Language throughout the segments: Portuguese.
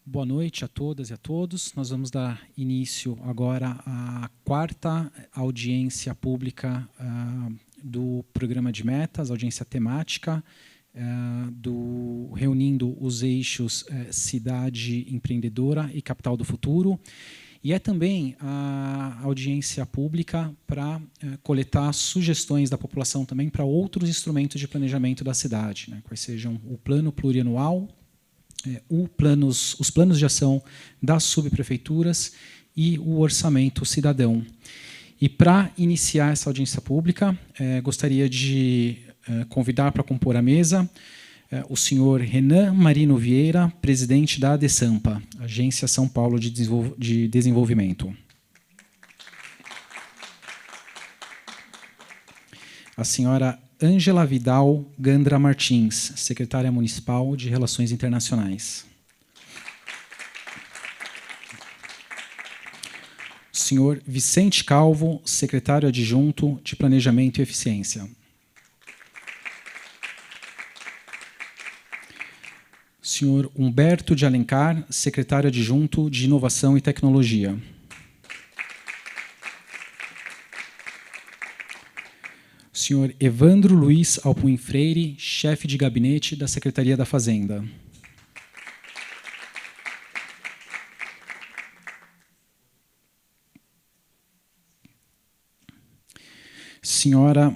Boa noite a todas e a todos. Nós vamos dar início agora à quarta audiência pública do programa de metas, audiência temática, reunindo os eixos cidade empreendedora e capital do futuro. E é também a audiência pública para coletar sugestões da população também para outros instrumentos de planejamento da cidade, né, quais sejam o plano plurianual, os planos de ação das subprefeituras e o orçamento cidadão. E para iniciar essa audiência pública, gostaria de convidar para compor a mesa o senhor Renan Marino Vieira, presidente da ADESAMPA, Agência São Paulo de Desenvolvimento. A senhora Ângela Vidal Gandra Martins, secretária municipal de Relações Internacionais. O senhor Vicente Calvo, secretário adjunto de Planejamento e Eficiência. O senhor Humberto de Alencar, secretário adjunto de Inovação e Tecnologia. O senhor Evandro Luiz Alpuim Freire, chefe de gabinete da Secretaria da Fazenda. Senhora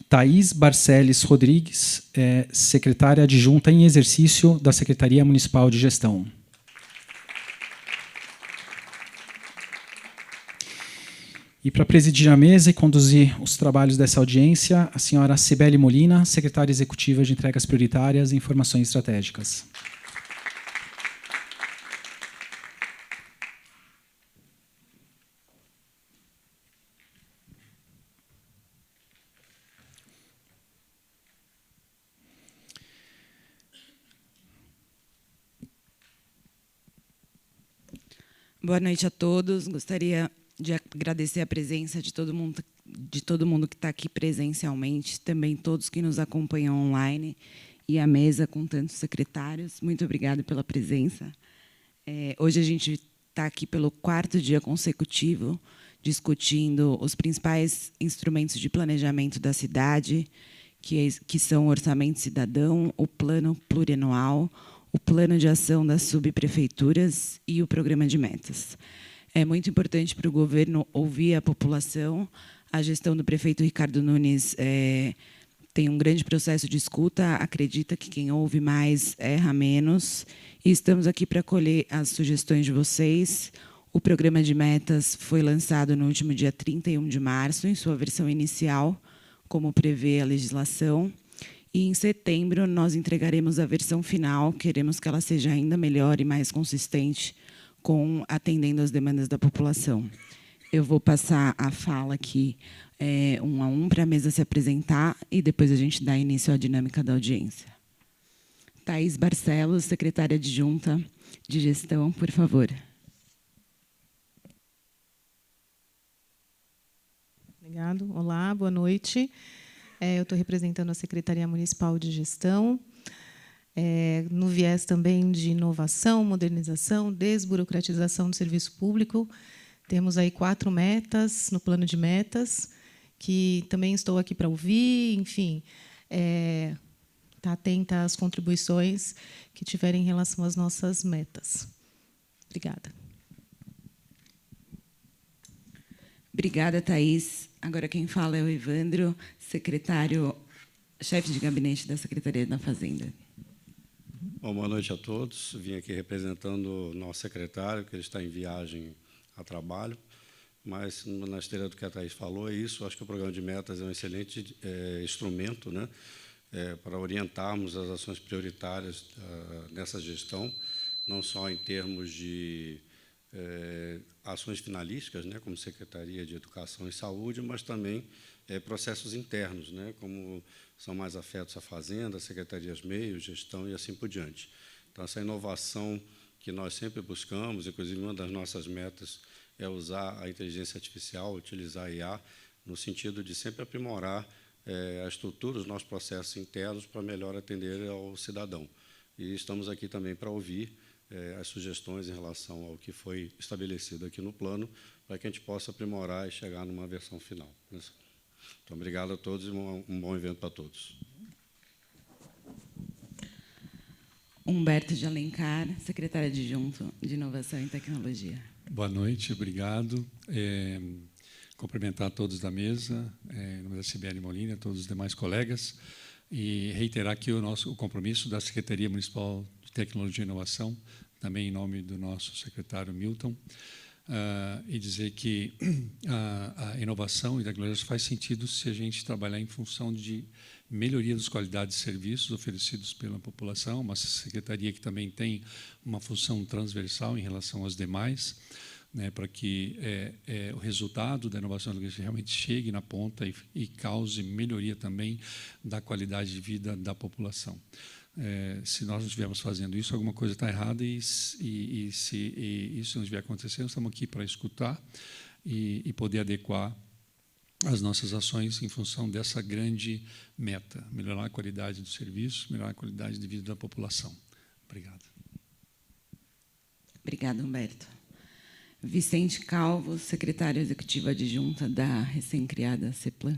Thaís Barceles Rodrigues, secretária adjunta em exercício da Secretaria Municipal de Gestão. E para presidir a mesa e conduzir os trabalhos dessa audiência, a senhora Cibele Molina, secretária executiva de Entregas Prioritárias e Informações Estratégicas. Boa noite a todos. Gostaria de agradecer a presença de todo mundo que está aqui presencialmente, também todos que nos acompanham online e a mesa com tantos secretários. Muito obrigada pela presença. Hoje a gente está aqui pelo 4º dia consecutivo, discutindo os principais instrumentos de planejamento da cidade, que são o Orçamento Cidadão, o Plano Plurianual, o Plano de Ação das Subprefeituras e o Programa de Metas. É muito importante para o governo ouvir a população. A gestão do prefeito Ricardo Nunes tem um grande processo de escuta, acredita que quem ouve mais erra menos. E estamos aqui para acolher as sugestões de vocês. O Programa de Metas foi lançado no último dia 31 de março, em sua versão inicial, como prevê a legislação. E, em setembro, nós entregaremos a versão final. Queremos que ela seja ainda melhor e mais consistente, atendendo às demandas da população. Eu vou passar a fala aqui, um a um, para a mesa se apresentar, e depois a gente dá início à dinâmica da audiência. Thaís Barcelos, secretária adjunta de Gestão, por favor. Obrigado. Olá, boa noite. Eu estou representando a Secretaria Municipal de Gestão, no viés também de inovação, modernização, desburocratização do serviço público. Temos aí 4 metas no plano de metas, que também estou aqui para ouvir, enfim, estar atenta às contribuições que tiverem em relação às nossas metas. Obrigada. Obrigada, Thaís. Agora quem fala é o Evandro, chefe de gabinete da Secretaria da Fazenda. Bom, boa noite a todos. Vim aqui representando o nosso secretário, que ele está em viagem a trabalho, mas, na esteira do que a Thaís falou, é isso. Acho que o programa de metas é um excelente instrumento, né, para orientarmos as ações prioritárias nessa gestão, não só em termos de ações finalísticas, né, como Secretaria de Educação e Saúde, mas também processos internos, né, como são mais afetos à Fazenda, Secretarias Meio, Gestão e assim por diante. Então, essa inovação que nós sempre buscamos, inclusive uma das nossas metas é usar a inteligência artificial, utilizar a IA, no sentido de sempre aprimorar a estrutura dos nossos processos internos para melhor atender ao cidadão. E estamos aqui também para ouvir as sugestões em relação ao que foi estabelecido aqui no plano, para que a gente possa aprimorar e chegar numa versão final. Então, obrigado a todos e um bom evento para todos. Humberto de Alencar, secretário adjunto de Inovação e Tecnologia. Boa noite, obrigado. Cumprimentar todos da mesa, em nome da Sibeli Molina, todos os demais colegas, e reiterar aqui o compromisso da Secretaria Municipal de Tecnologia e Inovação, também em nome do nosso secretário Milton, e dizer que a inovação e a tecnologia faz sentido se a gente trabalhar em função de melhoria das qualidades de serviços oferecidos pela população, uma secretaria que também tem uma função transversal em relação às demais, né, para que o resultado da inovação realmente chegue na ponta e cause melhoria também da qualidade de vida da população. Se nós não estivermos fazendo isso, alguma coisa está errada, e se isso não estiver acontecendo, estamos aqui para escutar e poder adequar as nossas ações em função dessa grande meta, melhorar a qualidade do serviço, melhorar a qualidade de vida da população. Obrigado. Obrigada, Humberto. Vicente Calvo, secretário executivo adjunta da recém-criada CEPLAN.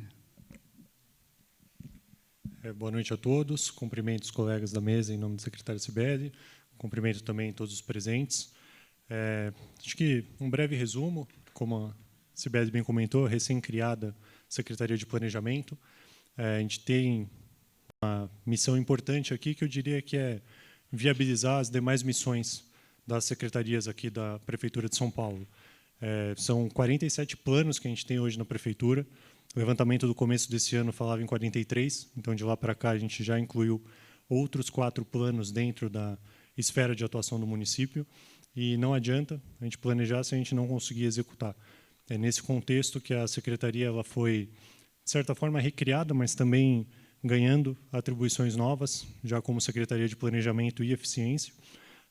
Boa noite a todos. Cumprimento os colegas da mesa em nome do secretário Sibeli. Cumprimento também todos os presentes. Acho que um breve resumo, como a Sibeli bem comentou, recém-criada Secretaria de Planejamento. A gente tem uma missão importante aqui, que eu diria que é viabilizar as demais missões das secretarias aqui da Prefeitura de São Paulo. São 47 planos que a gente tem hoje na Prefeitura. O levantamento do começo desse ano falava em 43, então de lá para cá a gente já incluiu outros 4 planos dentro da esfera de atuação do município, e não adianta a gente planejar se a gente não conseguir executar. É nesse contexto que a secretaria ela foi, de certa forma, recriada, mas também ganhando atribuições novas, já como Secretaria de Planejamento e Eficiência,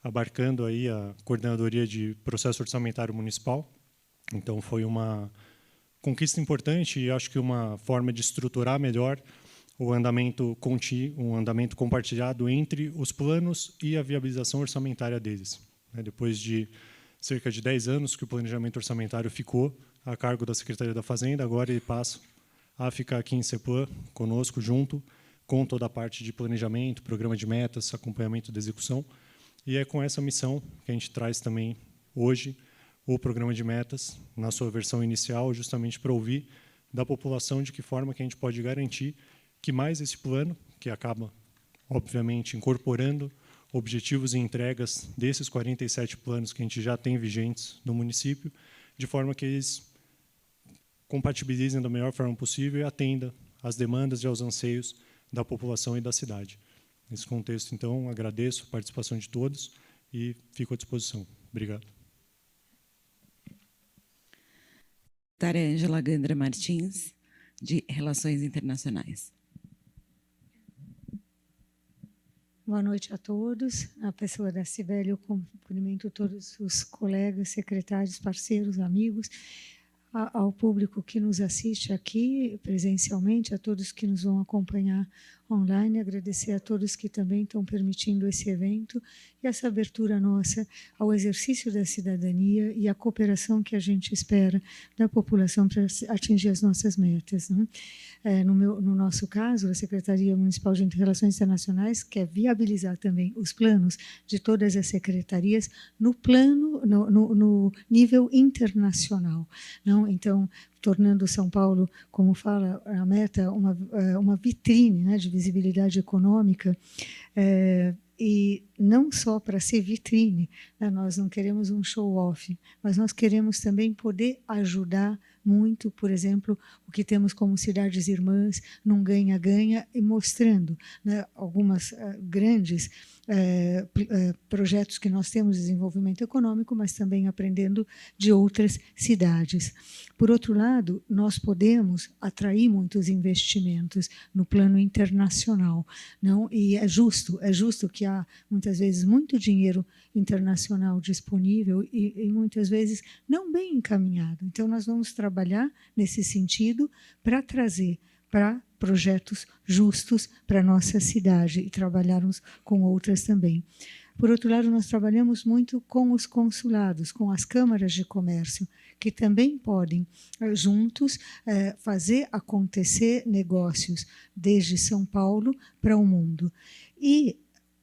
abarcando aí a Coordenadoria de Processo Orçamentário Municipal. Então foi uma conquista importante e acho que uma forma de estruturar melhor o andamento contínuo, um andamento compartilhado entre os planos e a viabilização orçamentária deles. Depois de cerca de 10 anos que o planejamento orçamentário ficou a cargo da Secretaria da Fazenda, agora ele passa a ficar aqui em CEPLAN, conosco, junto com toda a parte de planejamento, programa de metas, acompanhamento da execução. E é com essa missão que a gente traz também hoje o programa de metas, na sua versão inicial, justamente para ouvir da população de que forma que a gente pode garantir que mais esse plano, que acaba, obviamente, incorporando objetivos e entregas desses 47 planos que a gente já tem vigentes no município, de forma que eles compatibilizem da melhor forma possível e atendam às demandas e aos anseios da população e da cidade. Nesse contexto, então, agradeço a participação de todos e fico à disposição. Obrigado. Secretária Ângela Gandra Martins, de Relações Internacionais. Boa noite a todos. A pessoa da Sibeli, eu cumprimento todos os colegas, secretários, parceiros, amigos, ao público que nos assiste aqui presencialmente, a todos que nos vão acompanhar online, agradecer a todos que também estão permitindo esse evento e essa abertura nossa ao exercício da cidadania e a cooperação que a gente espera da população para atingir as nossas metas, né? No nosso caso, a Secretaria Municipal de Relações Internacionais quer viabilizar também os planos de todas as secretarias no nível internacional, não? Então, tornando São Paulo, como fala a meta, uma vitrine, né, de visibilidade econômica, e não só para ser vitrine, né, nós não queremos um show-off, mas nós queremos também poder ajudar muito, por exemplo, o que temos como cidades irmãs, num ganha-ganha, e mostrando, né, algumas grandes projetos que nós temos de desenvolvimento econômico, mas também aprendendo de outras cidades. Por outro lado, nós podemos atrair muitos investimentos no plano internacional, não? E é justo que há muitas vezes muito dinheiro internacional disponível e muitas vezes não bem encaminhado. Então nós vamos trabalhar nesse sentido para trazer para projetos justos para a nossa cidade e trabalharmos com outras também. Por outro lado, nós trabalhamos muito com os consulados, com as câmaras de comércio, que também podem, juntos, fazer acontecer negócios desde São Paulo para o mundo. E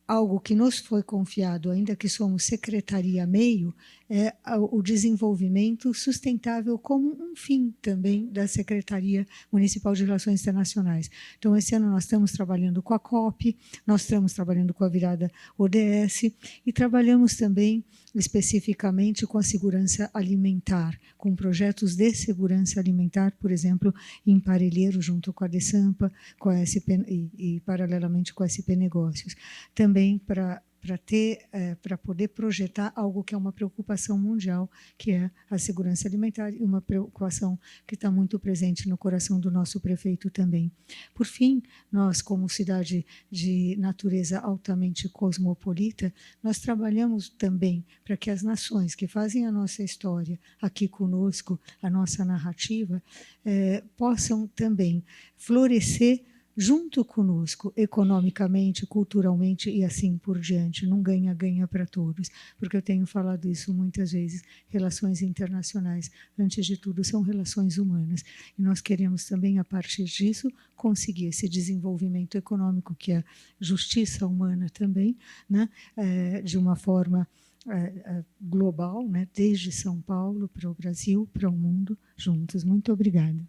algo que nos foi confiado, ainda que somos secretaria meio, é o desenvolvimento sustentável como um fim também da Secretaria Municipal de Relações Internacionais. Então, esse ano nós estamos trabalhando com a COP, nós estamos trabalhando com a virada ODS e trabalhamos também especificamente com a segurança alimentar, com projetos de segurança alimentar, por exemplo, em Parelheiro, junto com a DESAMPA, com a SP, e paralelamente com a SP Negócios. Também para poder projetar algo que é uma preocupação mundial, que é a segurança alimentar, e uma preocupação que está muito presente no coração do nosso prefeito também. Por fim, nós, como cidade de natureza altamente cosmopolita, nós trabalhamos também para que as nações que fazem a nossa história aqui conosco, a nossa narrativa, possam também florescer junto conosco, economicamente, culturalmente e assim por diante, num ganha-ganha para todos, porque eu tenho falado isso muitas vezes, relações internacionais, antes de tudo, são relações humanas, e nós queremos também, a partir disso, conseguir esse desenvolvimento econômico, que é justiça humana também, né, de uma forma global, né, desde São Paulo para o Brasil, para o mundo, juntos. Muito obrigada.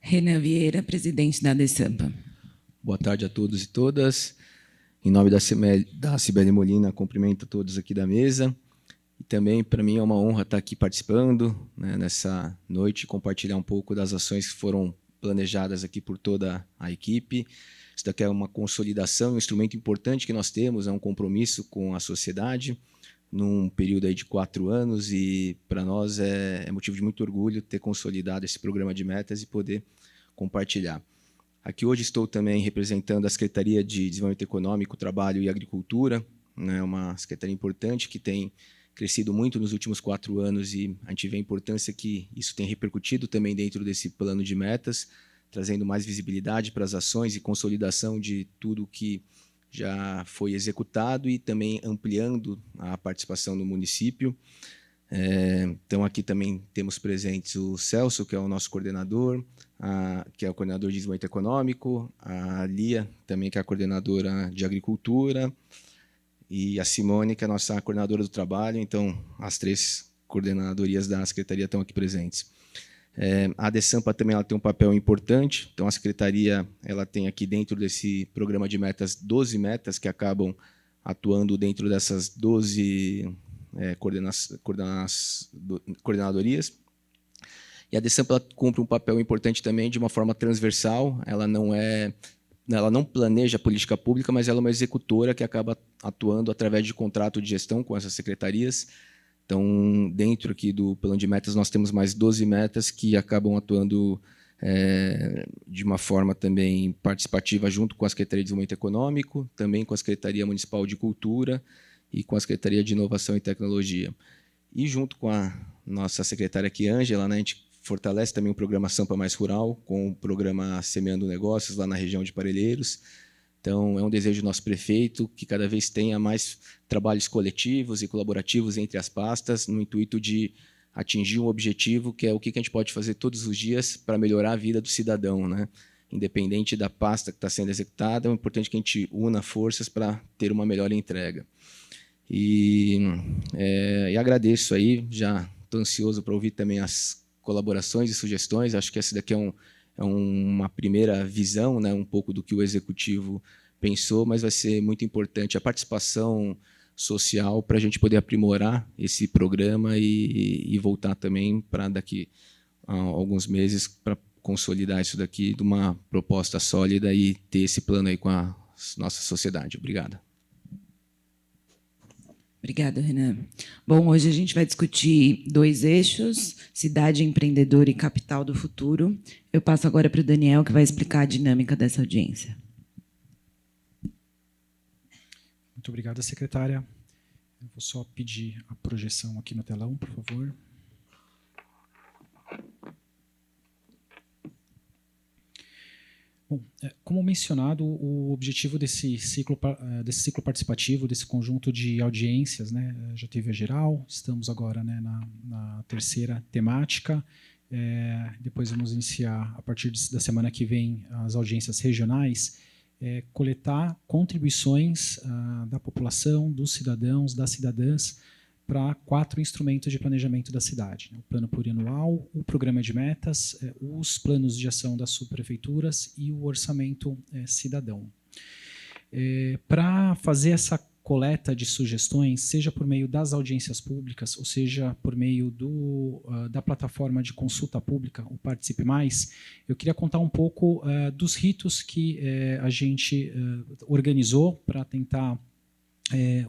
Renan Vieira, presidente da DESAMPA. Boa tarde a todos e todas. Em nome da Cibele Molina, cumprimento a todos aqui da mesa. E também, para mim, é uma honra estar aqui participando, né, nessa noite, compartilhar um pouco das ações que foram planejadas aqui por toda a equipe. Isso daqui é uma consolidação, um instrumento importante que nós temos, é um compromisso com a sociedade, num período aí de 4 anos, e para nós é motivo de muito orgulho ter consolidado esse programa de metas e poder compartilhar. Aqui hoje estou também representando a Secretaria de Desenvolvimento Econômico, Trabalho e Agricultura, né, uma secretaria importante que tem crescido muito nos últimos 4 anos, e a gente vê a importância que isso tem repercutido também dentro desse plano de metas, trazendo mais visibilidade para as ações e consolidação de tudo que já foi executado e também ampliando a participação no município. Então, aqui também temos presentes o Celso, que é o nosso coordenador, que é o coordenador de desenvolvimento econômico, a Lia, também, que é a coordenadora de agricultura, e a Simone, que é a nossa coordenadora do trabalho. Então, as 3 coordenadorias da secretaria estão aqui presentes. A DESAMPA também ela tem um papel importante, então a secretaria ela tem aqui dentro desse programa de metas 12 metas que acabam atuando dentro dessas 12 coordenadorias. E a DESAMPA ela cumpre um papel importante também de uma forma transversal, ela não planeja a política pública, mas ela é uma executora que acaba atuando através de contrato de gestão com essas secretarias. Então, dentro aqui do plano de metas, nós temos mais 12 metas que acabam atuando de uma forma também participativa junto com a Secretaria de Desenvolvimento Econômico, também com a Secretaria Municipal de Cultura e com a Secretaria de Inovação e Tecnologia. E junto com a nossa secretária aqui, Ângela, né, a gente fortalece também o programa Sampa Mais Rural, com o programa Semeando Negócios, lá na região de Parelheiros. Então, é um desejo do nosso prefeito que cada vez tenha mais trabalhos coletivos e colaborativos entre as pastas, no intuito de atingir um objetivo, que é o que a gente pode fazer todos os dias para melhorar a vida do cidadão, né? Independente da pasta que está sendo executada, é importante que a gente una forças para ter uma melhor entrega. E agradeço aí, já estou ansioso para ouvir também as colaborações e sugestões. Acho que essa daqui é uma primeira visão, né, um pouco do que o Executivo pensou, mas vai ser muito importante a participação social para a gente poder aprimorar esse programa e voltar também para daqui a alguns meses para consolidar isso daqui de uma proposta sólida e ter esse plano aí com a nossa sociedade. Obrigado. Obrigada, Renan. Bom, hoje a gente vai discutir 2 eixos, cidade empreendedora e capital do futuro. Eu passo agora para o Daniel, que vai explicar a dinâmica dessa audiência. Muito obrigada, secretária. Eu vou só pedir a projeção aqui no telão, por favor. Bom, como mencionado, o objetivo desse ciclo participativo, desse conjunto de audiências, né, já teve a geral, estamos agora, né, na terceira temática, depois vamos iniciar, a partir da semana que vem, as audiências regionais, coletar contribuições da população, dos cidadãos, das cidadãs, para 4 instrumentos de planejamento da cidade: o plano plurianual, o programa de metas, os planos de ação das subprefeituras e o orçamento cidadão. Para fazer essa coleta de sugestões, seja por meio das audiências públicas, ou seja, por meio da plataforma de consulta pública, o Participe Mais, eu queria contar um pouco dos ritos que a gente organizou para tentar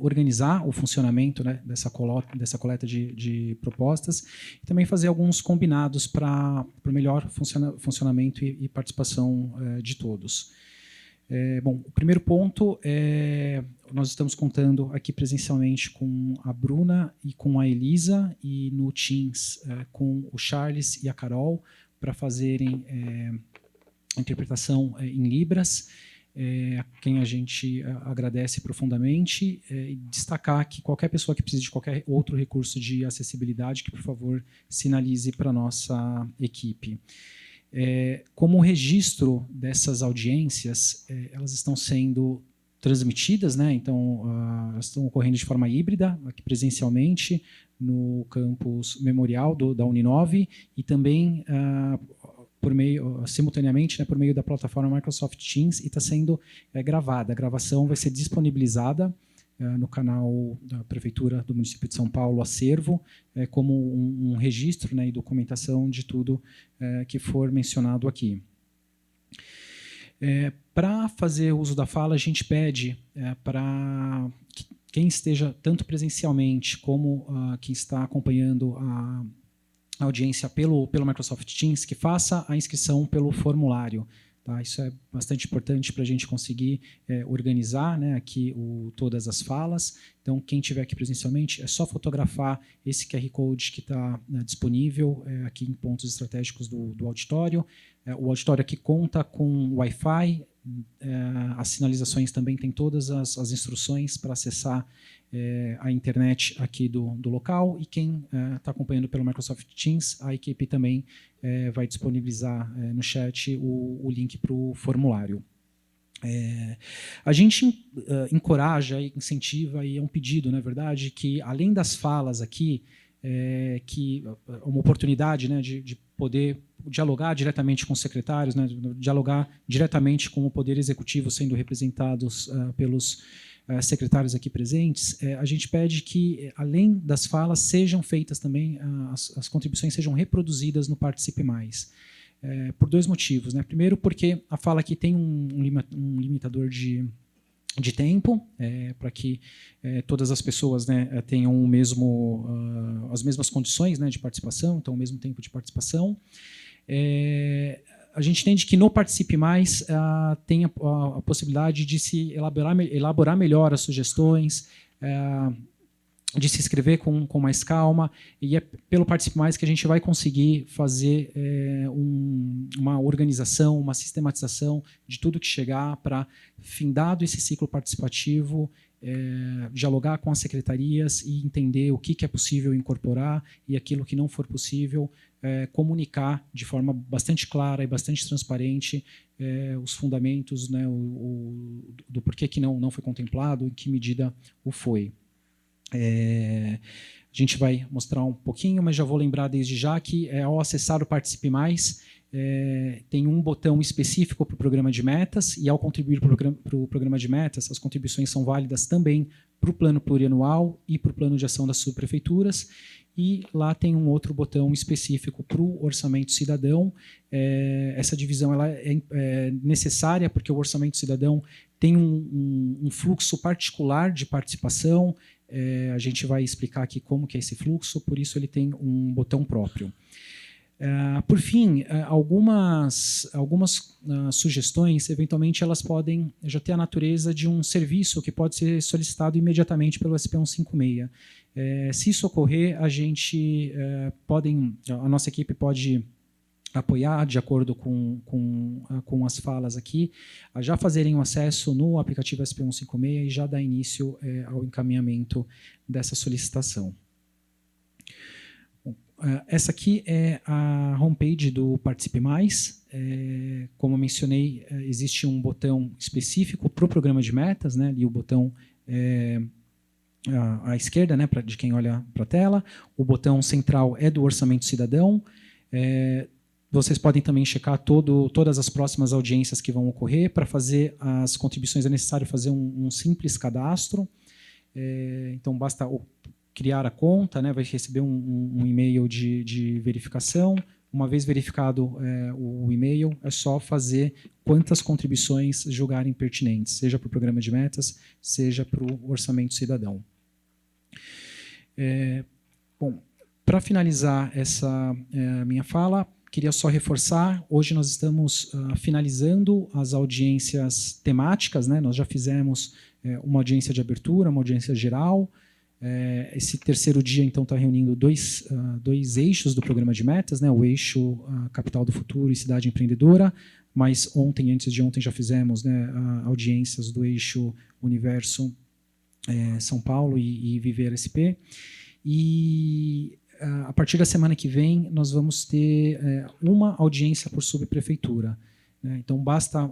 organizar o funcionamento, né, dessa coleta de propostas, e também fazer alguns combinados para o melhor funcionamento e participação de todos. Bom, o primeiro ponto nós estamos contando aqui presencialmente com a Bruna e com a Elisa, e no Teams com o Charles e a Carol, para fazerem a interpretação em Libras, a quem a gente agradece profundamente, e destacar que qualquer pessoa que precise de qualquer outro recurso de acessibilidade, que, por favor, sinalize para a nossa equipe. Como registro dessas audiências, elas estão sendo transmitidas, né? Então, elas estão ocorrendo de forma híbrida, aqui presencialmente, no campus memorial da Uninove, e também simultaneamente, né, por meio da plataforma Microsoft Teams, e está sendo gravada. A gravação vai ser disponibilizada no canal da Prefeitura do município de São Paulo, Acervo, como um registro, né, e documentação de tudo que for mencionado aqui. Para fazer uso da fala, a gente pede para quem esteja tanto presencialmente como quem está acompanhando a audiência pelo Microsoft Teams, que faça a inscrição pelo formulário. Tá? Isso é bastante importante para a gente conseguir organizar, né, aqui todas as falas. Então, quem estiver aqui presencialmente, é só fotografar esse QR Code que está disponível aqui em pontos estratégicos do auditório. O auditório aqui conta com Wi-Fi, as sinalizações também têm todas as instruções para acessar a internet aqui do local, e quem está acompanhando pelo Microsoft Teams, a equipe também vai disponibilizar no chat o link para o formulário. A gente encoraja, incentiva, e é um pedido, na verdade, que além das falas aqui, que uma oportunidade, né, de poder dialogar diretamente com os secretários, né, dialogar diretamente com o Poder Executivo, sendo representados pelos secretários aqui presentes, a gente pede que, além das falas, sejam feitas também, as contribuições sejam reproduzidas no Participe Mais. Por 2 motivos. Né? Primeiro, porque a fala aqui tem um limitador de tempo, para que todas as pessoas, né, tenham as mesmas condições, né, de participação, então o mesmo tempo de participação. A gente entende que no Participe Mais tem a possibilidade de se elaborar melhor as sugestões, de se inscrever com mais calma, e é pelo Participe Mais que a gente vai conseguir fazer uma organização, uma sistematização de tudo que chegar, para, findado esse ciclo participativo, dialogar com as secretarias e entender o que é possível incorporar, e aquilo que não for possível, comunicar de forma bastante clara e bastante transparente os fundamentos, né, do porquê que não foi contemplado, em que medida o foi. A gente vai mostrar um pouquinho, mas já vou lembrar desde já que, ao acessar o Participe Mais, tem um botão específico para o programa de metas, e ao contribuir para o programa de metas, as contribuições são válidas também para o plano plurianual e para o plano de ação das subprefeituras, e lá tem um outro botão específico para o orçamento cidadão. Essa divisão ela é necessária, porque o orçamento cidadão tem um fluxo particular de participação. A gente vai explicar aqui como que é esse fluxo, por isso ele tem um botão próprio. Por fim, algumas sugestões, eventualmente, elas podem já ter a natureza de um serviço que pode ser solicitado imediatamente pelo SP 156. Se isso ocorrer, a nossa equipe pode apoiar, de acordo com as falas aqui, a já fazerem o acesso no aplicativo SP156 e já dar início ao encaminhamento dessa solicitação. Bom, essa aqui é a homepage do Participe Mais. Como eu mencionei, existe um botão específico para o programa de metas, né, e o botão à esquerda, né, de quem olha para a tela. O botão central é do Orçamento Cidadão. Vocês podem também checar todas as próximas audiências que vão ocorrer. Para fazer as contribuições é necessário fazer um simples cadastro. Então, basta criar a conta, né, vai receber um e-mail de verificação. Uma vez verificado o e-mail, é só fazer quantas contribuições julgarem pertinentes, seja para o programa de metas, seja para o Orçamento Cidadão. Bom, para finalizar essa minha fala, queria só reforçar, hoje nós estamos finalizando as audiências temáticas, né? Nós já fizemos uma audiência de abertura, uma audiência geral. Esse terceiro dia, então, está reunindo dois eixos do programa de metas, né? O eixo Capital do Futuro e Cidade Empreendedora, mas ontem e antes de ontem já fizemos, né, audiências do eixo Universo São Paulo e Viver SP. E a partir da semana que vem, nós vamos ter uma audiência por subprefeitura. Então, basta...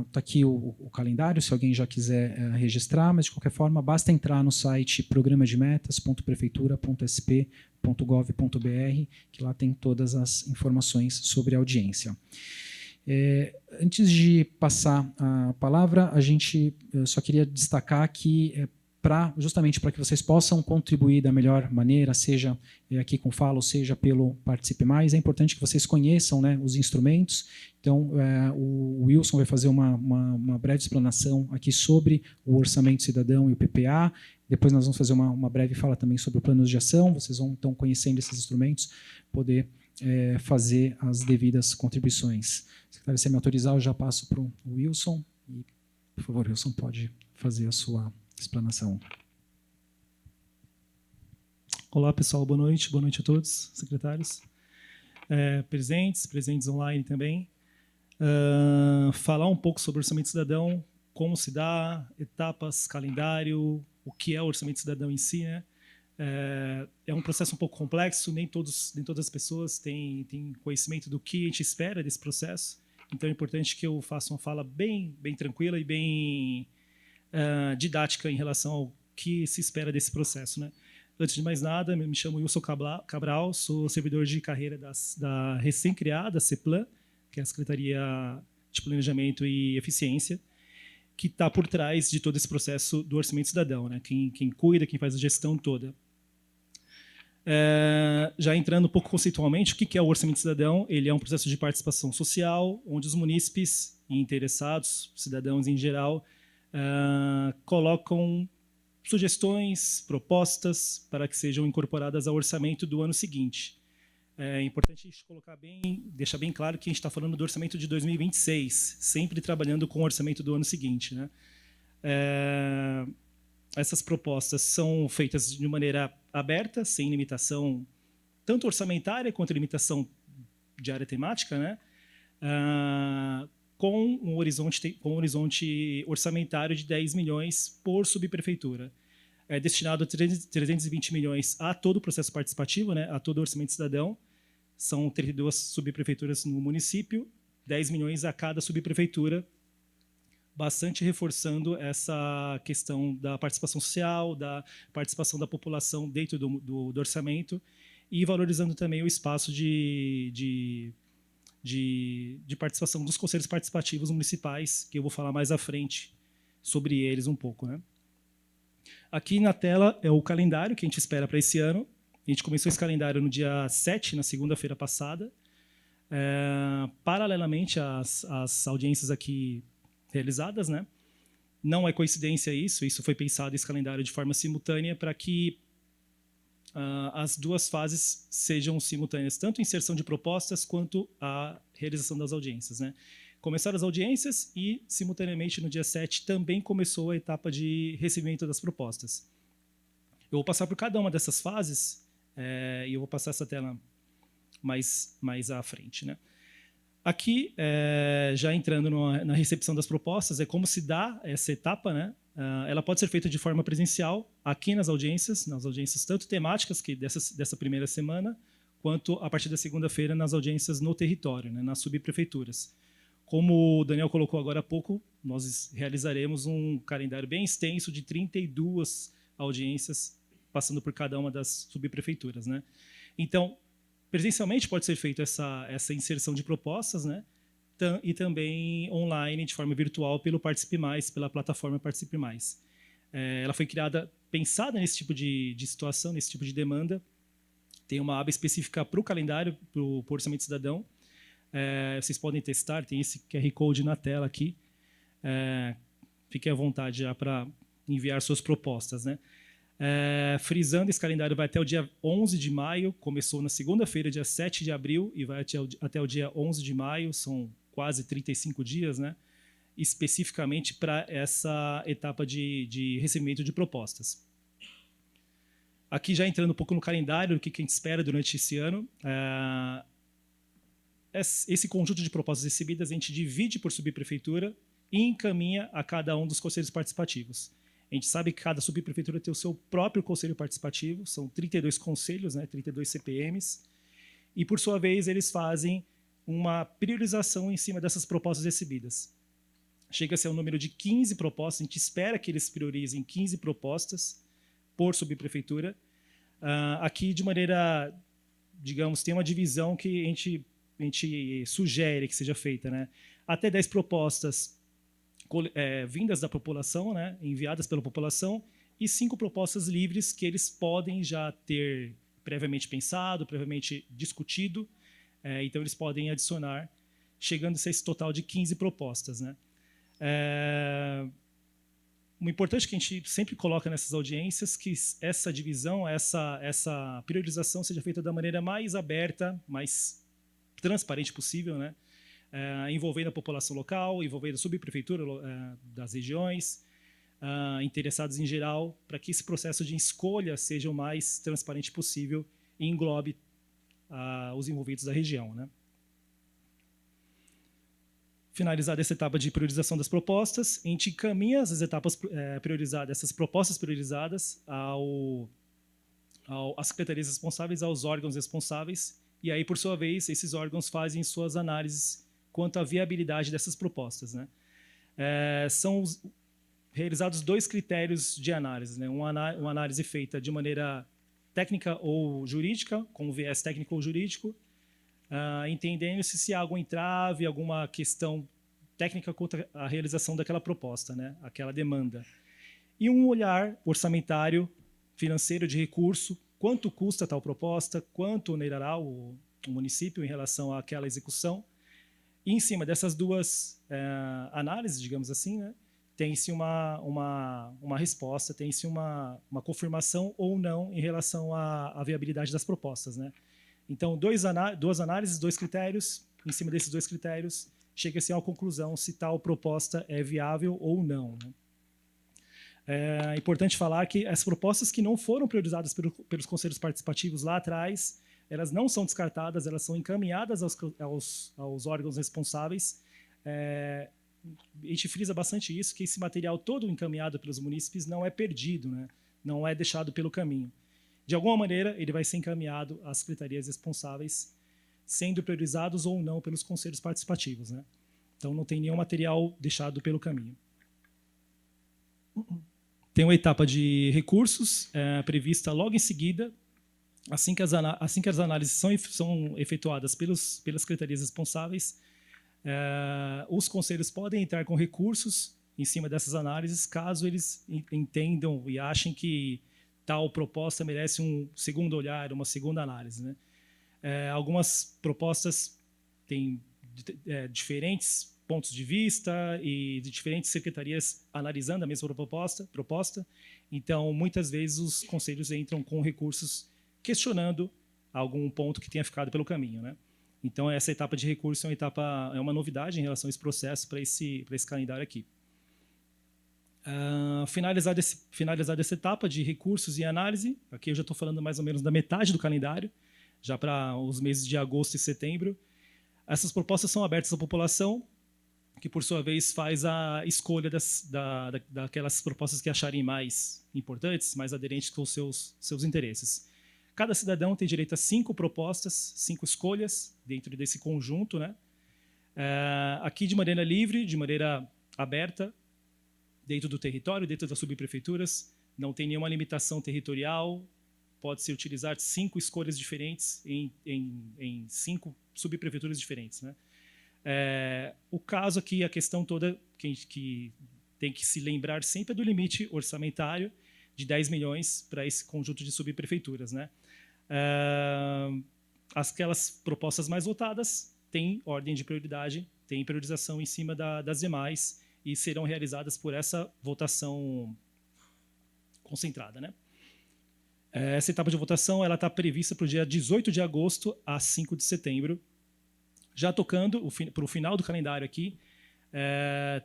Está aqui o calendário, se alguém já quiser registrar, mas, de qualquer forma, basta entrar no site programademetas.prefeitura.sp.gov.br, que lá tem todas as informações sobre a audiência. Antes de passar a palavra, eu só queria destacar que... justamente para que vocês possam contribuir da melhor maneira, seja aqui com fala, ou seja pelo Participe Mais, é importante que vocês conheçam, né, os instrumentos. Então, o Wilson vai fazer uma breve explanação aqui sobre o Orçamento Cidadão e o PPA. Depois nós vamos fazer uma breve fala também sobre o plano de ação. Vocês vão, então, conhecendo esses instrumentos, poder fazer as devidas contribuições. Secretário, se me autorizar, eu já passo para o Wilson. E, por favor, Wilson, pode fazer a sua explanação. Olá, pessoal, boa noite a todos, secretários, presentes online também. Falar um pouco sobre o Orçamento Cidadão, como se dá, etapas, calendário, o que é o Orçamento Cidadão em si, né? É um processo um pouco complexo, nem todas as pessoas têm conhecimento do que a gente espera desse processo, então é importante que eu faça uma fala bem tranquila e bem didática em relação ao que se espera desse processo, né? Antes de mais nada, me chamo Wilson Cabral, sou servidor de carreira da recém-criada CEPLAN, que é a Secretaria de Planejamento e Eficiência, que está por trás de todo esse processo do Orçamento Cidadão, né? Quem cuida, quem faz a gestão toda. Já entrando um pouco conceitualmente, o que é o Orçamento Cidadão? Ele é um processo de participação social, onde os munícipes e interessados, cidadãos em geral, colocam sugestões, propostas para que sejam incorporadas ao orçamento do ano seguinte. É importante deixar bem claro que a gente está falando do orçamento de 2026, sempre trabalhando com o orçamento do ano seguinte, né? Essas propostas são feitas de maneira aberta, sem limitação tanto orçamentária quanto limitação de área temática, né? Com um horizonte orçamentário de 10 milhões por subprefeitura. É destinado 320 milhões a todo o processo participativo, né, a todo o Orçamento Cidadão. São 32 subprefeituras no município, 10 milhões a cada subprefeitura, bastante reforçando essa questão da participação social, da participação da população dentro do orçamento e valorizando também o espaço de participação dos conselhos participativos municipais, que eu vou falar mais à frente sobre eles um pouco, né? Aqui na tela é o calendário que a gente espera para esse ano. A gente começou esse calendário no dia 7, na segunda-feira passada. Paralelamente às audiências aqui realizadas, né? Não é coincidência isso foi pensado esse calendário de forma simultânea para que as duas fases sejam simultâneas, tanto a inserção de propostas quanto a realização das audiências, né? Começaram as audiências e, simultaneamente, no dia 7, também começou a etapa de recebimento das propostas. Eu vou passar por cada uma dessas fases e eu vou passar essa tela mais à frente, né? Aqui, já entrando na recepção das propostas, é como se dá essa etapa, né? Ela pode ser feita de forma presencial, aqui nas audiências tanto temáticas que dessa primeira semana, quanto a partir da segunda-feira nas audiências no território, né? Nas subprefeituras. Como o Daniel colocou agora há pouco, nós realizaremos um calendário bem extenso de 32 audiências, passando por cada uma das subprefeituras, né? Então, presencialmente pode ser feita essa inserção de propostas, né? E também online, de forma virtual, pelo Participe Mais, pela plataforma Participe Mais. Ela foi pensada nesse tipo de situação, nesse tipo de demanda. Tem uma aba específica para o calendário, para o Orçamento Cidadão. Vocês podem testar, tem esse QR Code na tela aqui. Fiquem à vontade já para enviar suas propostas, né? Frisando, esse calendário vai até o dia 11 de maio, começou na segunda-feira, dia 7 de abril, e vai até o dia 11 de maio, são quase 35 dias, né? Especificamente para essa etapa de recebimento de propostas. Aqui, já entrando um pouco no calendário, o que a gente espera durante esse ano, esse conjunto de propostas recebidas a gente divide por subprefeitura e encaminha a cada um dos conselhos participativos. A gente sabe que cada subprefeitura tem o seu próprio conselho participativo, são 32 conselhos, né, 32 CPMs, e, por sua vez, eles fazem uma priorização em cima dessas propostas recebidas. Chega-se ao número de 15 propostas, a gente espera que eles priorizem 15 propostas por subprefeitura. Aqui, de maneira, digamos, tem uma divisão que a gente sugere que seja feita, né? Até 10 propostas vindas da população, né, enviadas pela população, e 5 propostas livres que eles podem já ter previamente pensado, previamente discutido, então eles podem adicionar, chegando-se a esse total de 15 propostas, né. O importante que a gente sempre coloca nessas audiências que essa divisão, essa priorização seja feita da maneira mais aberta, mais transparente possível, né, envolvendo a população local, envolvendo a subprefeitura das regiões, interessados em geral, para que esse processo de escolha seja o mais transparente possível e englobe os envolvidos da região, né? Finalizada essa etapa de priorização das propostas, a gente encaminha essas etapas priorizadas, essas propostas priorizadas às secretarias responsáveis, aos órgãos responsáveis, e aí, por sua vez, esses órgãos fazem suas análises quanto à viabilidade dessas propostas, né? São realizados 2 critérios de análise, né? Uma análise feita de maneira técnica ou jurídica, com viés técnico ou jurídico, entendendo-se se há algum entrave, alguma questão técnica contra a realização daquela proposta, né? Aquela demanda. E um olhar orçamentário, financeiro, de recurso, quanto custa tal proposta, quanto onerará o município em relação àquela execução. E, em cima dessas 2 análises, digamos assim, né, tem-se uma resposta, tem-se uma confirmação ou não em relação à viabilidade das propostas, né? Então, 2 análises, 2 critérios. Em cima desses 2 critérios, chega-se à conclusão se tal proposta é viável ou não, né? É importante falar que as propostas que não foram priorizadas pelos conselhos participativos lá atrás, elas não são descartadas, elas são encaminhadas aos órgãos responsáveis. A gente frisa bastante isso, que esse material todo encaminhado pelos munícipes não é perdido, né? Não é deixado pelo caminho. De alguma maneira, ele vai ser encaminhado às secretarias responsáveis, sendo priorizados ou não pelos conselhos participativos, né? Então, não tem nenhum material deixado pelo caminho. Tem uma etapa de recursos prevista logo em seguida, assim que as análises são efetuadas pelas secretarias responsáveis. Os conselhos podem entrar com recursos em cima dessas análises, caso eles entendam e achem que tal proposta merece um segundo olhar, uma segunda análise, né? Algumas propostas têm diferentes pontos de vista e de diferentes secretarias analisando a mesma proposta. Então, muitas vezes, os conselhos entram com recursos questionando algum ponto que tenha ficado pelo caminho, né? Então, essa etapa de recurso é uma novidade em relação a esse processo para esse calendário aqui. Finalizada essa etapa de recursos e análise, aqui eu já estou falando mais ou menos da metade do calendário, já para os meses de agosto e setembro, Essas propostas são abertas à população, que, por sua vez, faz a escolha daquelas propostas que acharem mais importantes, mais aderentes com os seus interesses. Cada cidadão tem direito a 5 propostas, 5 escolhas dentro desse conjunto, né? Aqui de maneira livre, de maneira aberta, dentro do território, dentro das subprefeituras, não tem nenhuma limitação territorial, pode-se utilizar 5 escolhas diferentes em 5 subprefeituras diferentes, né? O caso aqui, a questão toda que tem que se lembrar sempre é do limite orçamentário de 10 milhões para esse conjunto de subprefeituras, né? Aquelas propostas mais votadas têm ordem de prioridade, têm priorização em cima das demais e serão realizadas por essa votação concentrada, né? Essa etapa de votação está prevista para o dia 18 de agosto a 5 de setembro. Já tocando para o final do calendário aqui,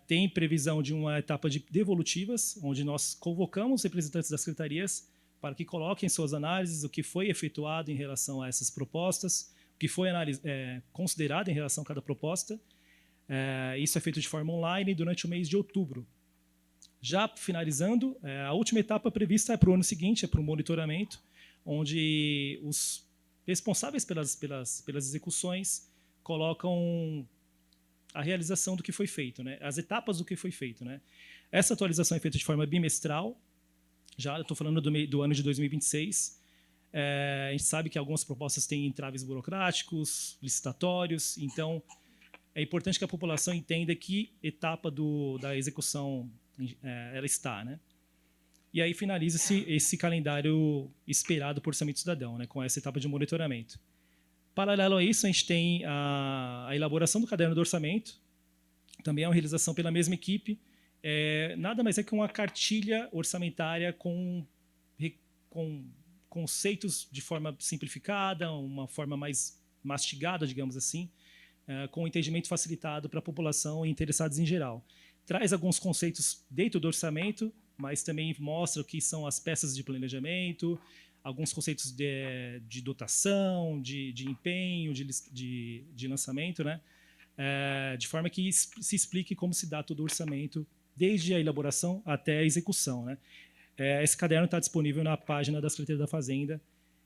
tem previsão de uma etapa de devolutivas, onde nós convocamos representantes das secretarias para que coloquem suas análises, o que foi efetuado em relação a essas propostas, o que foi considerado em relação a cada proposta. Isso é feito de forma online durante o mês de outubro. Já finalizando, a última etapa prevista é para o ano seguinte, é para o monitoramento, onde os responsáveis pelas execuções colocam a realização do que foi feito, né? As etapas do que foi feito, né? Essa atualização é feita de forma bimestral. Já estou falando do ano de 2026. A gente sabe que algumas propostas têm entraves burocráticos, licitatórios, então é importante que a população entenda que etapa da execução ela está, né? E aí finaliza-se esse calendário esperado por Orçamento Cidadão, né, com essa etapa de monitoramento. Paralelo a isso, a gente tem a elaboração do caderno do orçamento, também é uma realização pela mesma equipe, nada mais é que uma cartilha orçamentária com conceitos de forma simplificada, uma forma mais mastigada, digamos assim, com entendimento facilitado para a população e interessados em geral. Traz alguns conceitos dentro do orçamento, mas também mostra o que são as peças de planejamento, alguns conceitos de dotação, de empenho, de lançamento, né? De forma que se explique como se dá todo o orçamento, desde a elaboração até a execução, né? Esse caderno está disponível na página da Secretaria da Fazenda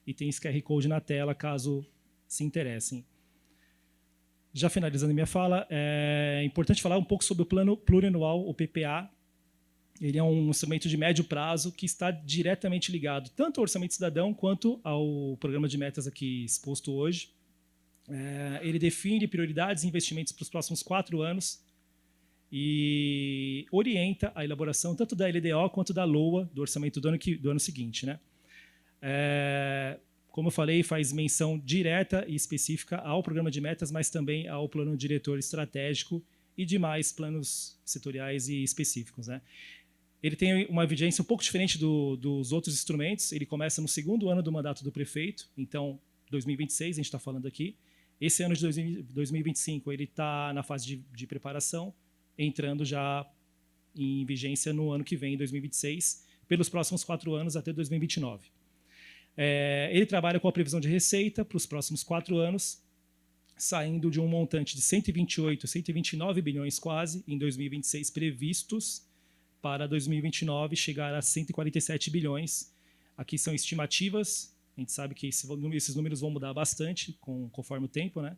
e tem esse QR Code na tela, caso se interessem. Já finalizando minha fala, é importante falar um pouco sobre o Plano Plurianual, o PPA. Ele é um instrumento de médio prazo que está diretamente ligado tanto ao Orçamento Cidadão quanto ao programa de metas aqui exposto hoje. Ele define prioridades e investimentos para os próximos 4 anos e orienta a elaboração tanto da LDO quanto da LOA, do orçamento do ano seguinte, né? Como eu falei, faz menção direta e específica ao programa de metas, mas também ao plano diretor estratégico e demais planos setoriais e específicos, né? Ele tem uma vigência um pouco diferente dos outros instrumentos. Ele começa no 2º ano do mandato do prefeito, então 2026 a gente está falando aqui. Esse ano de 2025 ele está na fase de preparação, entrando já em vigência no ano que vem, 2026, pelos próximos 4 anos até 2029. Ele trabalha com a previsão de receita para os próximos 4 anos, saindo de um montante de 128, 129 bilhões quase, em 2026 previstos, para 2029 chegar a 147 bilhões. Aqui são estimativas, a gente sabe que esses números vão mudar bastante conforme o tempo, né?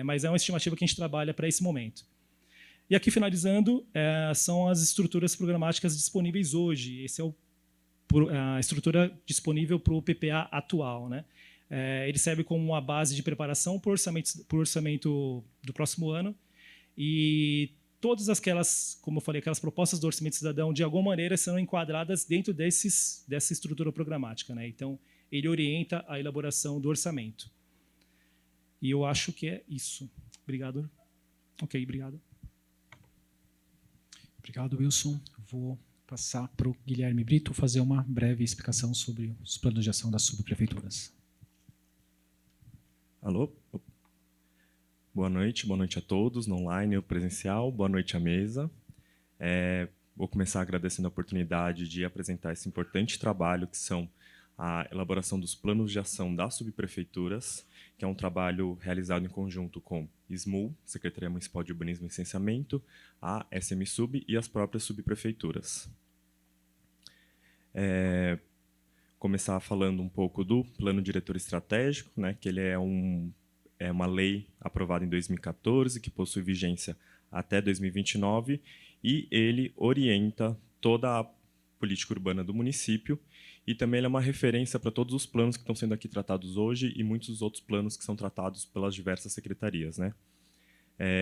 Mas é uma estimativa que a gente trabalha para esse momento. E aqui, finalizando, são as estruturas programáticas disponíveis hoje. Esse é a estrutura disponível para o PPA atual, né? Ele serve como uma base de preparação para o orçamento do próximo ano e todas aquelas, como eu falei, aquelas propostas do Orçamento Cidadão, de alguma maneira, serão enquadradas dentro dessa estrutura programática, né? Então, ele orienta a elaboração do orçamento. E eu acho que é isso. Obrigado. Ok, obrigado. Obrigado, Wilson. Vou passar para o Guilherme Brito fazer uma breve explicação sobre os planos de ação das subprefeituras. Alô? Boa noite a todos, no online ou presencial. Boa noite à mesa. Vou começar agradecendo a oportunidade de apresentar esse importante trabalho, que são a elaboração dos planos de ação das subprefeituras, que é um trabalho realizado em conjunto com SMUL, Secretaria Municipal de Urbanismo e Licenciamento, a SMSub e as próprias subprefeituras. Começar falando um pouco do Plano Diretor Estratégico, né, que ele é uma lei aprovada em 2014, que possui vigência até 2029, e ele orienta toda a política urbana do município, e também ele é uma referência para todos os planos que estão sendo aqui tratados hoje e muitos outros planos que são tratados pelas diversas secretarias, né?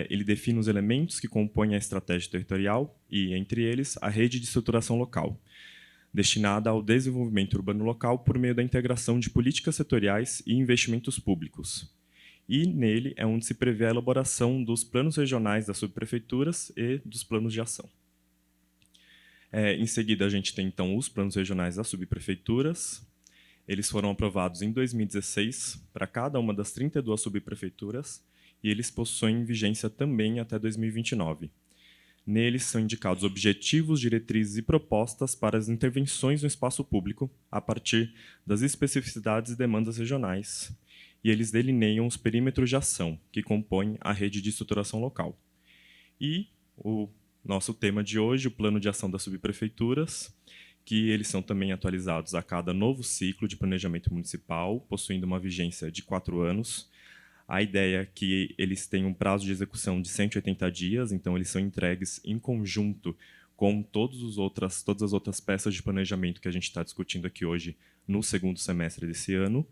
Ele define os elementos que compõem a estratégia territorial e, entre eles, a rede de estruturação local, destinada ao desenvolvimento urbano local por meio da integração de políticas setoriais e investimentos públicos. E nele é onde se prevê a elaboração dos planos regionais das subprefeituras e dos planos de ação. Em seguida, a gente tem, então, os planos regionais das subprefeituras. Eles foram aprovados em 2016 para cada uma das 32 subprefeituras e eles possuem vigência também até 2029. Neles são indicados objetivos, diretrizes e propostas para as intervenções no espaço público a partir das especificidades e demandas regionais, e eles delineiam os perímetros de ação que compõem a rede de estruturação local. E o nosso tema de hoje, o Plano de Ação das Subprefeituras, que eles são também atualizados a cada novo ciclo de planejamento municipal, possuindo uma vigência de 4 anos. A ideia é que eles têm um prazo de execução de 180 dias, então eles são entregues em conjunto com todas as outras peças de planejamento que a gente está discutindo aqui hoje no segundo semestre desse ano.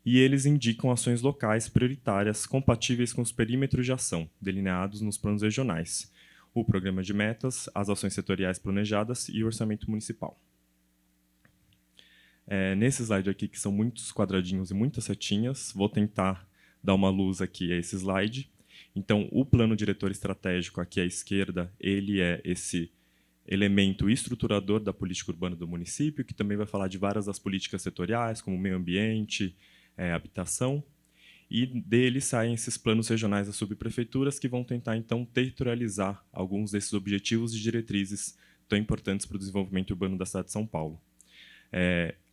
E eles indicam ações locais prioritárias compatíveis com os perímetros de ação delineados nos planos regionais, o programa de metas, as ações setoriais planejadas e o orçamento municipal. Nesse slide aqui, que são muitos quadradinhos e muitas setinhas, vou tentar dar uma luz aqui a esse slide. Então, o plano diretor estratégico aqui à esquerda, ele é esse elemento estruturador da política urbana do município, que também vai falar de várias das políticas setoriais, como meio ambiente, habitação, e dele saem esses planos regionais das subprefeituras que vão tentar, então, territorializar alguns desses objetivos e diretrizes tão importantes para o desenvolvimento urbano da cidade de São Paulo.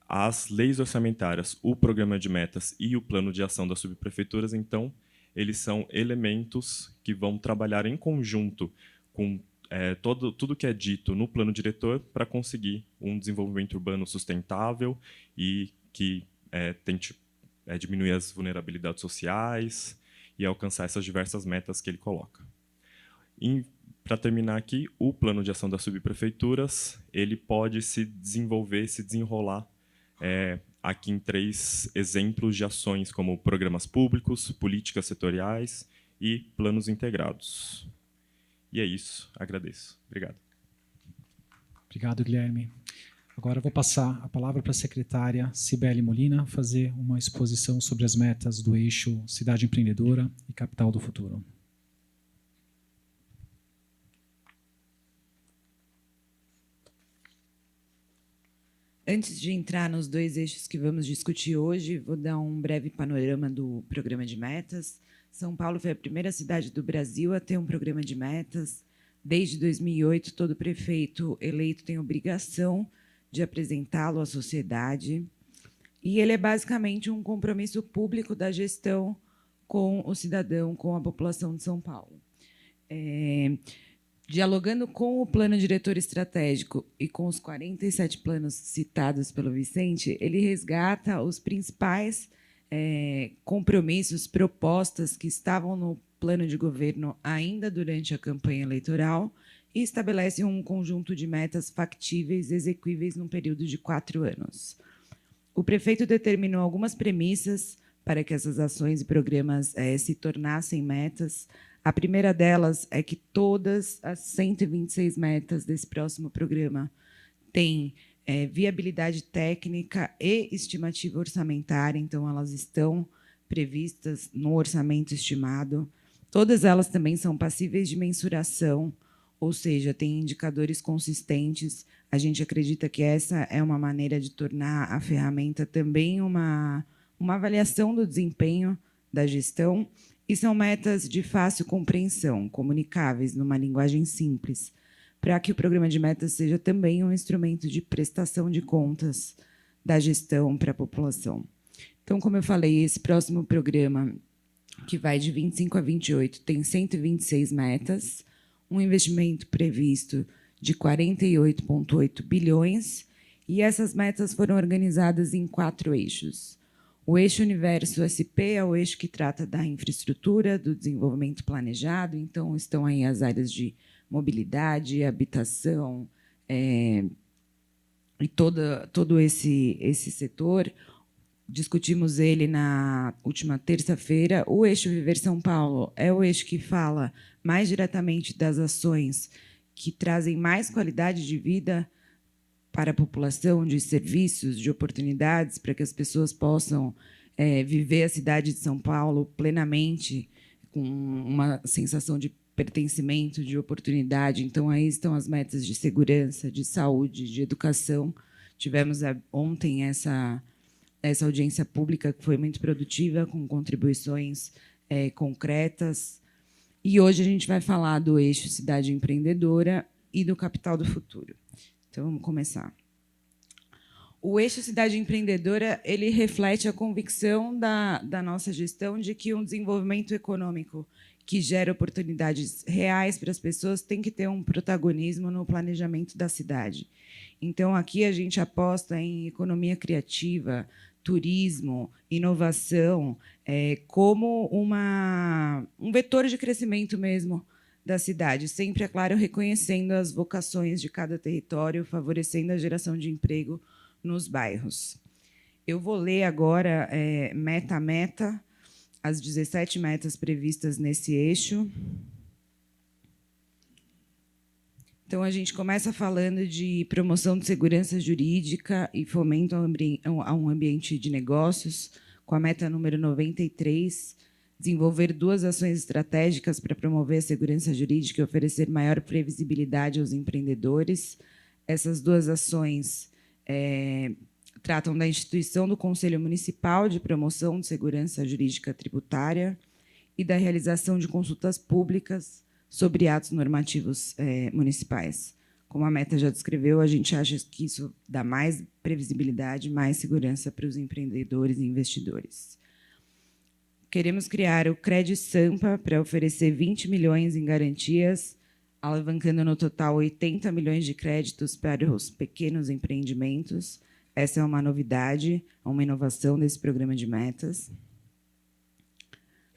As leis orçamentárias, o programa de metas e o plano de ação das subprefeituras, então, eles são elementos que vão trabalhar em conjunto com tudo que é dito no plano diretor para conseguir um desenvolvimento urbano sustentável e que tente diminuir as vulnerabilidades sociais e alcançar essas diversas metas que ele coloca. Para terminar aqui, o plano de ação das subprefeituras, ele pode se desenvolver, se desenrolar aqui em 3 exemplos de ações, como programas públicos, políticas setoriais e planos integrados. E é isso. Agradeço. Obrigado. Obrigado, Guilherme. Agora eu vou passar a palavra para a secretária Cibele Molina fazer uma exposição sobre as metas do eixo Cidade Empreendedora e Capital do Futuro. Antes de entrar nos 2 eixos que vamos discutir hoje, vou dar um breve panorama do programa de metas. São Paulo foi a primeira cidade do Brasil a ter um programa de metas. Desde 2008, todo prefeito eleito tem obrigação de apresentá-lo à sociedade. E ele é basicamente um compromisso público da gestão com o cidadão, com a população de São Paulo. Dialogando com o plano diretor estratégico e com os 47 planos citados pelo Vicente, ele resgata os principais compromissos, propostas que estavam no plano de governo ainda durante a campanha eleitoral e estabelece um conjunto de metas factíveis e execuíveis num período de 4 anos. O prefeito determinou algumas premissas para que essas ações e programas se tornassem metas. A primeira delas é que todas as 126 metas desse próximo programa têm viabilidade técnica e estimativa orçamentária, então elas estão previstas no orçamento estimado. Todas elas também são passíveis de mensuração, ou seja, têm indicadores consistentes. A gente acredita que essa é uma maneira de tornar a ferramenta também uma avaliação do desempenho da gestão. E são metas de fácil compreensão, comunicáveis, numa linguagem simples, para que o programa de metas seja também um instrumento de prestação de contas da gestão para a população. Então, como eu falei, esse próximo programa, que vai de 25 a 28, tem 126 metas, um investimento previsto de 48,8 bilhões, e essas metas foram organizadas em 4 eixos. O eixo Universo SP é o eixo que trata da infraestrutura, do desenvolvimento planejado, então estão aí as áreas de mobilidade, habitação, e todo esse setor. Discutimos ele na última terça-feira. O eixo Viver São Paulo é o eixo que fala mais diretamente das ações que trazem mais qualidade de vida para a população, de serviços, de oportunidades, para que as pessoas possam viver a cidade de São Paulo plenamente, com uma sensação de pertencimento, de oportunidade. Então, aí estão as metas de segurança, de saúde, de educação. Tivemos ontem essa audiência pública que foi muito produtiva, com contribuições concretas. E hoje a gente vai falar do eixo Cidade Empreendedora e do Capital do Futuro. Então, vamos começar. O eixo Cidade Empreendedora ele reflete a convicção da nossa gestão de que um desenvolvimento econômico que gera oportunidades reais para as pessoas tem que ter um protagonismo no planejamento da cidade. Então, aqui a gente aposta em economia criativa, turismo, inovação, como um vetor de crescimento mesmo da cidade, sempre, é claro, reconhecendo as vocações de cada território, favorecendo a geração de emprego nos bairros. Eu vou ler agora, meta a meta, as 17 metas previstas nesse eixo. Então, a gente começa falando de promoção de segurança jurídica e fomento a um ambiente de negócios, com a meta número 93, desenvolver 2 ações estratégicas para promover a segurança jurídica e oferecer maior previsibilidade aos empreendedores. Essas 2 ações tratam da instituição do Conselho Municipal de Promoção de Segurança Jurídica Tributária e da realização de consultas públicas sobre atos normativos municipais. Como a meta já descreveu, a gente acha que isso dá mais previsibilidade, mais segurança para os empreendedores e investidores. Queremos criar o Cred Sampa para oferecer 20 milhões em garantias, alavancando no total 80 milhões de créditos para os pequenos empreendimentos. Essa é uma novidade, uma inovação desse programa de metas.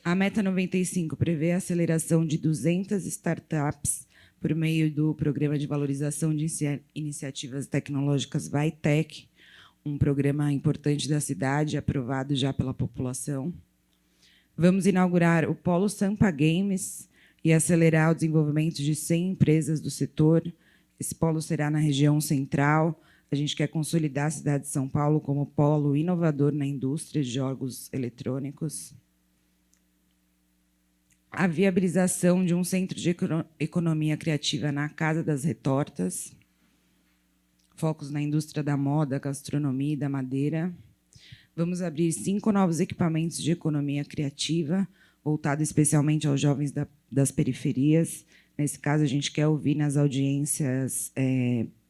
A meta 95 prevê a aceleração de 200 startups por meio do Programa de Valorização de Iniciativas Tecnológicas VaiTech, um programa importante da cidade, aprovado já pela população. Vamos inaugurar o Polo Sampa Games e acelerar o desenvolvimento de 100 empresas do setor. Esse polo será na região central. A gente quer consolidar a cidade de São Paulo como polo inovador na indústria de jogos eletrônicos. A viabilização de um centro de economia criativa na Casa das Retortas. Focos na indústria da moda, gastronomia e da madeira. Vamos abrir 5 novos equipamentos de economia criativa, voltado especialmente aos jovens das periferias. Nesse caso, a gente quer ouvir nas audiências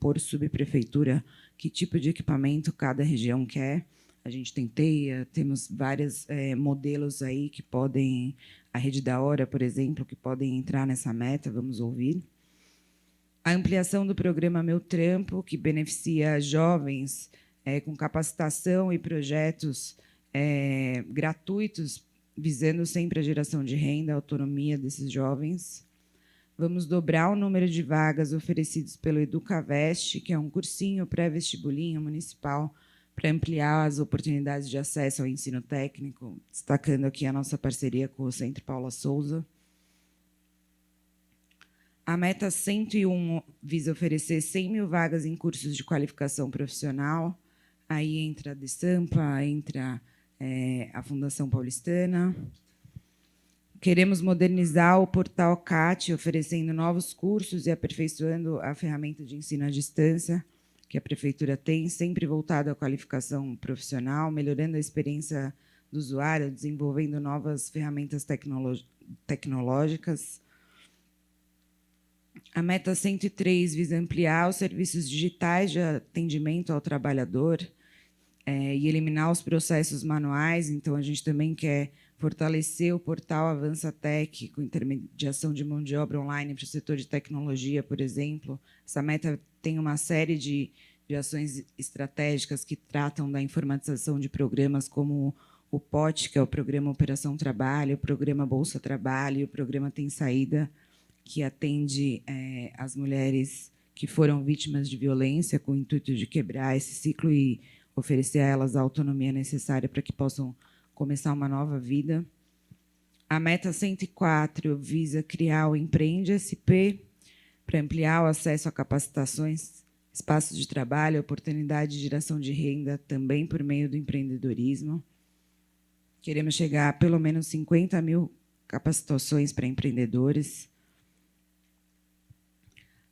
por subprefeitura que tipo de equipamento cada região quer. A gente tem TEIA, temos vários modelos aí que podem, a Rede da Hora, por exemplo, que podem entrar nessa meta, vamos ouvir. A ampliação do programa Meu Trampo, que beneficia jovens com capacitação e projetos gratuitos, visando sempre a geração de renda, a autonomia desses jovens. Vamos dobrar o número de vagas oferecidos pelo Educavest, que é um cursinho pré-vestibulinho municipal para ampliar as oportunidades de acesso ao ensino técnico, destacando aqui a nossa parceria com o Centro Paula Souza. A meta 101 visa oferecer 100 mil vagas em cursos de qualificação profissional. Aí entra a DESAMPA, entra a Fundação Paulistana. Queremos modernizar o portal CAT, oferecendo novos cursos e aperfeiçoando a ferramenta de ensino à distância que a Prefeitura tem, sempre voltado à qualificação profissional, melhorando a experiência do usuário, desenvolvendo novas ferramentas tecnológicas. A meta 103 visa ampliar os serviços digitais de atendimento ao trabalhador. e eliminar os processos manuais. Então, a gente também quer fortalecer o portal AvançaTech, com intermediação de mão de obra online para o setor de tecnologia, por exemplo. Essa meta tem uma série de ações estratégicas que tratam da informatização de programas como o POT, que é o Programa Operação Trabalho, o Programa Bolsa Trabalho e o Programa Tem Saída, que atende as mulheres que foram vítimas de violência, com o intuito de quebrar esse ciclo e oferecer a elas a autonomia necessária para que possam começar uma nova vida. A meta 104 visa criar o Empreende SP para ampliar o acesso a capacitações, espaços de trabalho, oportunidade de geração de renda também por meio do empreendedorismo. Queremos chegar a pelo menos 50 mil capacitações para empreendedores.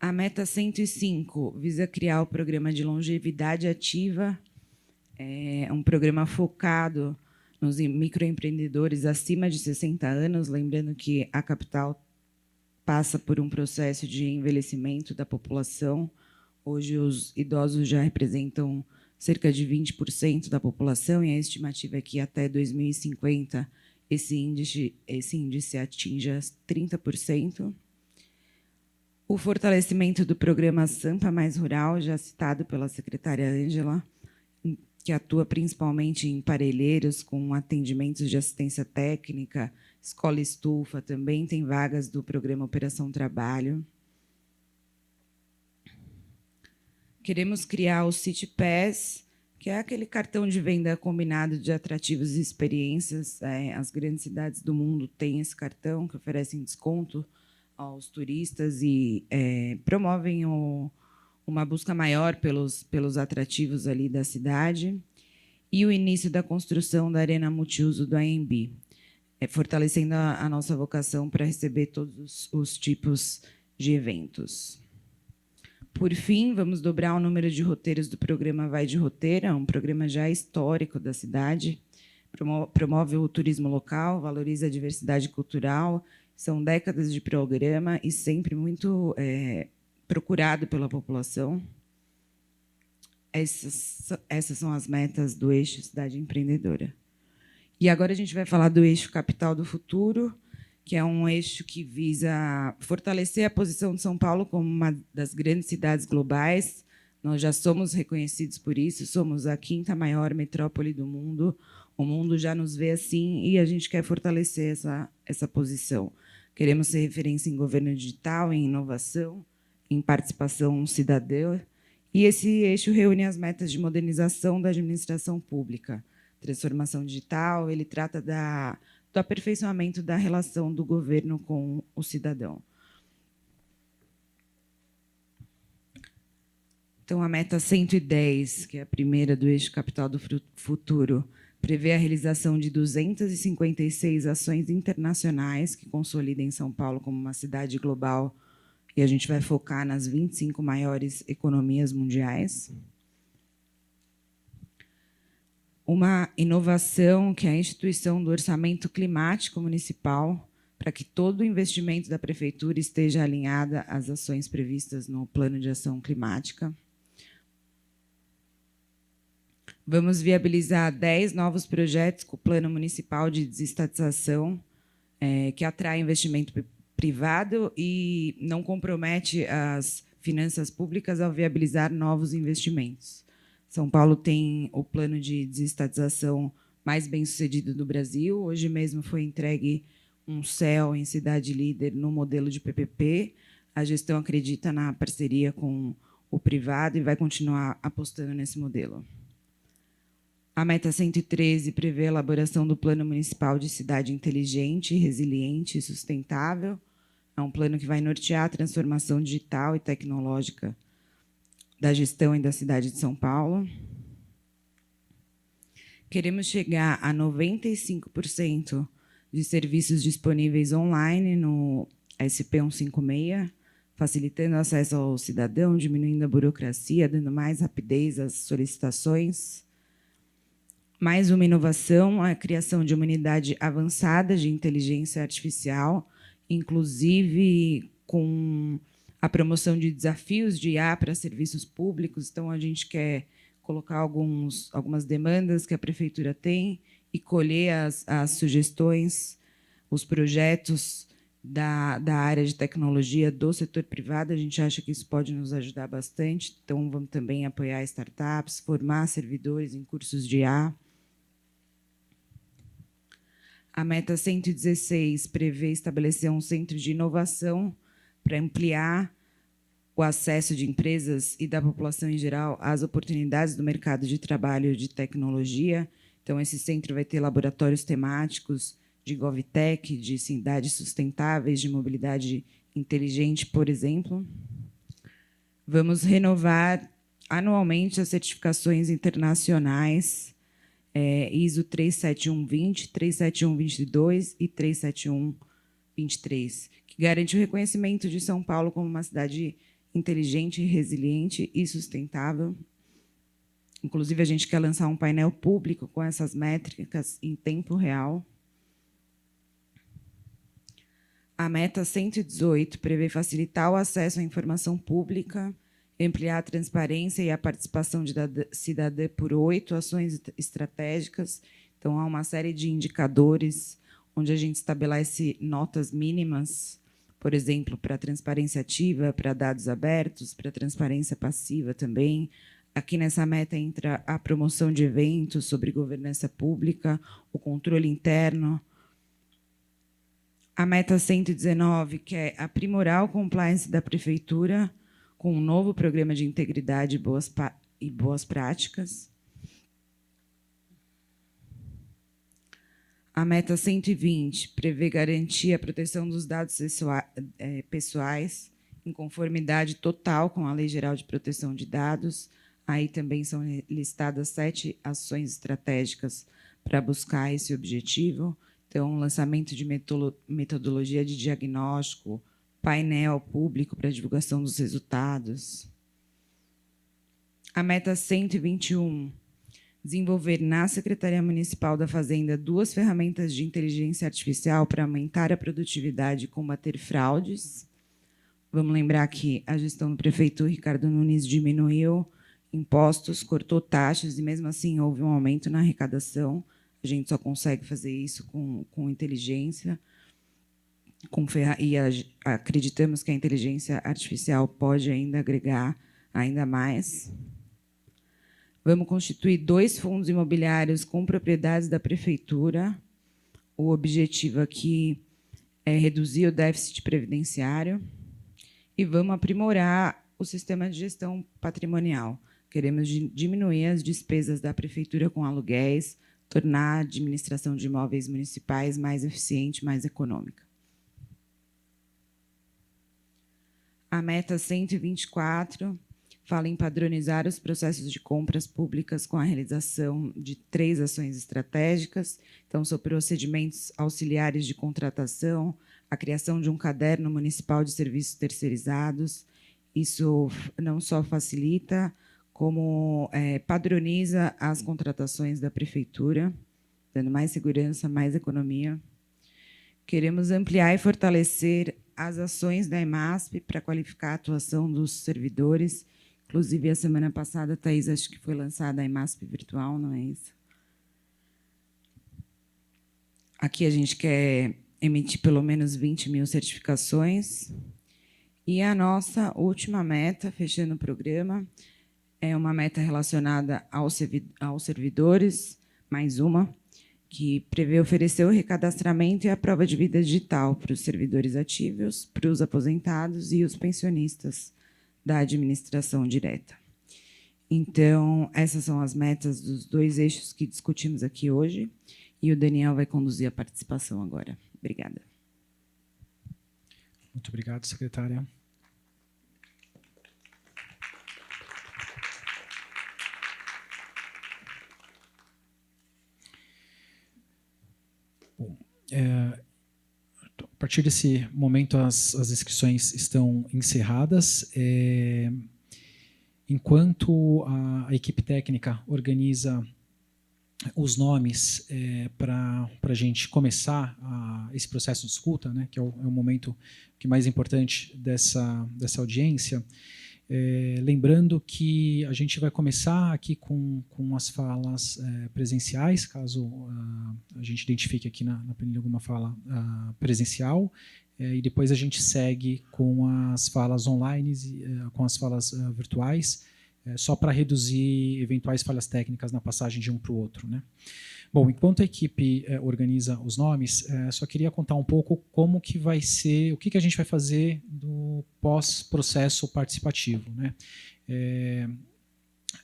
A meta 105 visa criar o programa de longevidade ativa, um programa focado nos microempreendedores acima de 60 anos, lembrando que a capital passa por um processo de envelhecimento da população. Hoje, os idosos já representam cerca de 20% da população, e a estimativa é que até 2050 esse índice atinja 30%. O fortalecimento do programa Sampa Mais Rural, já citado pela secretária Ângela, que atua principalmente em Parelheiros, com atendimentos de assistência técnica, escola estufa, também tem vagas do programa Operação Trabalho. Queremos criar o City Pass, que é aquele cartão de venda combinado de atrativos e experiências. As grandes cidades do mundo têm esse cartão, que oferecem desconto aos turistas e promovem uma busca maior pelos atrativos ali da cidade. E o início da construção da Arena Multiuso do AMB, fortalecendo a nossa vocação para receber todos os tipos de eventos. Por fim, vamos dobrar o número de roteiros do programa Vai de Roteira, um programa já histórico da cidade. Promove o turismo local, valoriza a diversidade cultural. São décadas de programa e sempre muito procurado pela população. Essas são as metas do eixo Cidade Empreendedora. E agora a gente vai falar do eixo Capital do Futuro, que é um eixo que visa fortalecer a posição de São Paulo como uma das grandes cidades globais. Nós já somos reconhecidos por isso, somos a 5ª maior metrópole do mundo. O mundo já nos vê assim e a gente quer fortalecer essa posição. Queremos ser referência em governo digital, em inovação, em participação cidadã. E esse eixo reúne as metas de modernização da administração pública, transformação digital. Ele trata do aperfeiçoamento da relação do governo com o cidadão. Então, a meta 110, que é a primeira do eixo Capital do Futuro, prevê a realização de 256 ações internacionais que consolidem São Paulo como uma cidade global, e a gente vai focar nas 25 maiores economias mundiais. Uma inovação, que é a instituição do orçamento climático municipal, para que todo o investimento da prefeitura esteja alinhado às ações previstas no Plano de Ação Climática. Vamos viabilizar 10 novos projetos com o Plano Municipal de Desestatização, que atrai investimento privado e não compromete as finanças públicas ao viabilizar novos investimentos. São Paulo tem o plano de desestatização mais bem-sucedido do Brasil. Hoje mesmo foi entregue um CEL em cidade líder no modelo de PPP. A gestão acredita na parceria com o privado e vai continuar apostando nesse modelo. A meta 113 prevê a elaboração do Plano Municipal de Cidade Inteligente, Resiliente e Sustentável. É um plano que vai nortear a transformação digital e tecnológica da gestão e da cidade de São Paulo. Queremos chegar a 95% de serviços disponíveis online no SP156, facilitando o acesso ao cidadão, diminuindo a burocracia, dando mais rapidez às solicitações. Mais uma inovação, a criação de uma unidade avançada de inteligência artificial, inclusive com a promoção de desafios de IA para serviços públicos. Então, a gente quer colocar algumas demandas que a prefeitura tem e colher as sugestões, os projetos da área de tecnologia do setor privado. A gente acha que isso pode nos ajudar bastante. Então, vamos também apoiar startups, formar servidores em cursos de IA. A meta 116 prevê estabelecer um centro de inovação para ampliar o acesso de empresas e da população em geral às oportunidades do mercado de trabalho de tecnologia. Então, esse centro vai ter laboratórios temáticos de GovTech, de cidades sustentáveis, de mobilidade inteligente, por exemplo. Vamos renovar anualmente as certificações internacionais ISO 37120, 37122 e 37123, que garante o reconhecimento de São Paulo como uma cidade inteligente, resiliente e sustentável. Inclusive, a gente quer lançar um painel público com essas métricas em tempo real. A meta 118 prevê facilitar o acesso à informação pública, ampliar a transparência e a participação cidadã por 8 ações estratégicas. Então, há uma série de indicadores onde a gente estabelece notas mínimas, por exemplo, para transparência ativa, para dados abertos, para transparência passiva também. Aqui nessa meta entra a promoção de eventos sobre governança pública, o controle interno. A meta 119, que é aprimorar o compliance da prefeitura com um novo programa de integridade e boas práticas. A meta 120 prevê garantir a proteção dos dados pessoais em conformidade total com a Lei Geral de Proteção de Dados. Aí também são listadas 7 ações estratégicas para buscar esse objetivo. Então, lançamento de metodologia de diagnóstico, painel público para divulgação dos resultados. A meta 121, desenvolver na Secretaria Municipal da Fazenda 2 ferramentas de inteligência artificial para aumentar a produtividade e combater fraudes. Vamos lembrar que a gestão do prefeito Ricardo Nunes diminuiu impostos, cortou taxas e, mesmo assim, houve um aumento na arrecadação. A gente só consegue fazer isso com inteligência. E acreditamos que a inteligência artificial pode ainda agregar ainda mais. Vamos constituir 2 fundos imobiliários com propriedades da prefeitura. O objetivo aqui é reduzir o déficit previdenciário. E vamos aprimorar o sistema de gestão patrimonial. Queremos diminuir as despesas da prefeitura com aluguéis, tornar a administração de imóveis municipais mais eficiente, mais econômica. A meta 124 fala em padronizar os processos de compras públicas com a realização de 3 ações estratégicas. Então, são procedimentos auxiliares de contratação, a criação de um caderno municipal de serviços terceirizados. Isso não só facilita, como padroniza as contratações da prefeitura, dando mais segurança, mais economia. Queremos ampliar e fortalecer as ações da EMASP para qualificar a atuação dos servidores. Inclusive, a semana passada, Thaís, acho que foi lançada a EMASP virtual, não é isso? Aqui a gente quer emitir pelo menos 20 mil certificações. E a nossa última meta, fechando o programa, é uma meta relacionada aos servidores, mais uma, que prevê oferecer o recadastramento e a prova de vida digital para os servidores ativos, para os aposentados e os pensionistas da administração direta. Então, essas são as metas dos 2 eixos que discutimos aqui hoje, e o Daniel vai conduzir a participação agora. Obrigada. Muito obrigado, secretária. Bom, a partir desse momento, as inscrições estão encerradas. Enquanto a equipe técnica organiza os nomes para a gente começar esse processo de escuta, né, que é o momento que mais importante dessa audiência, Lembrando que a gente vai começar aqui com as falas presenciais, caso a gente identifique aqui na planilha alguma fala presencial, e depois a gente segue com as falas online, com as falas virtuais, só para reduzir eventuais falhas técnicas na passagem de um para o outro, né? Bom, enquanto a equipe organiza os nomes, só queria contar um pouco como que vai ser, o que a gente vai fazer do pós-processo participativo, né?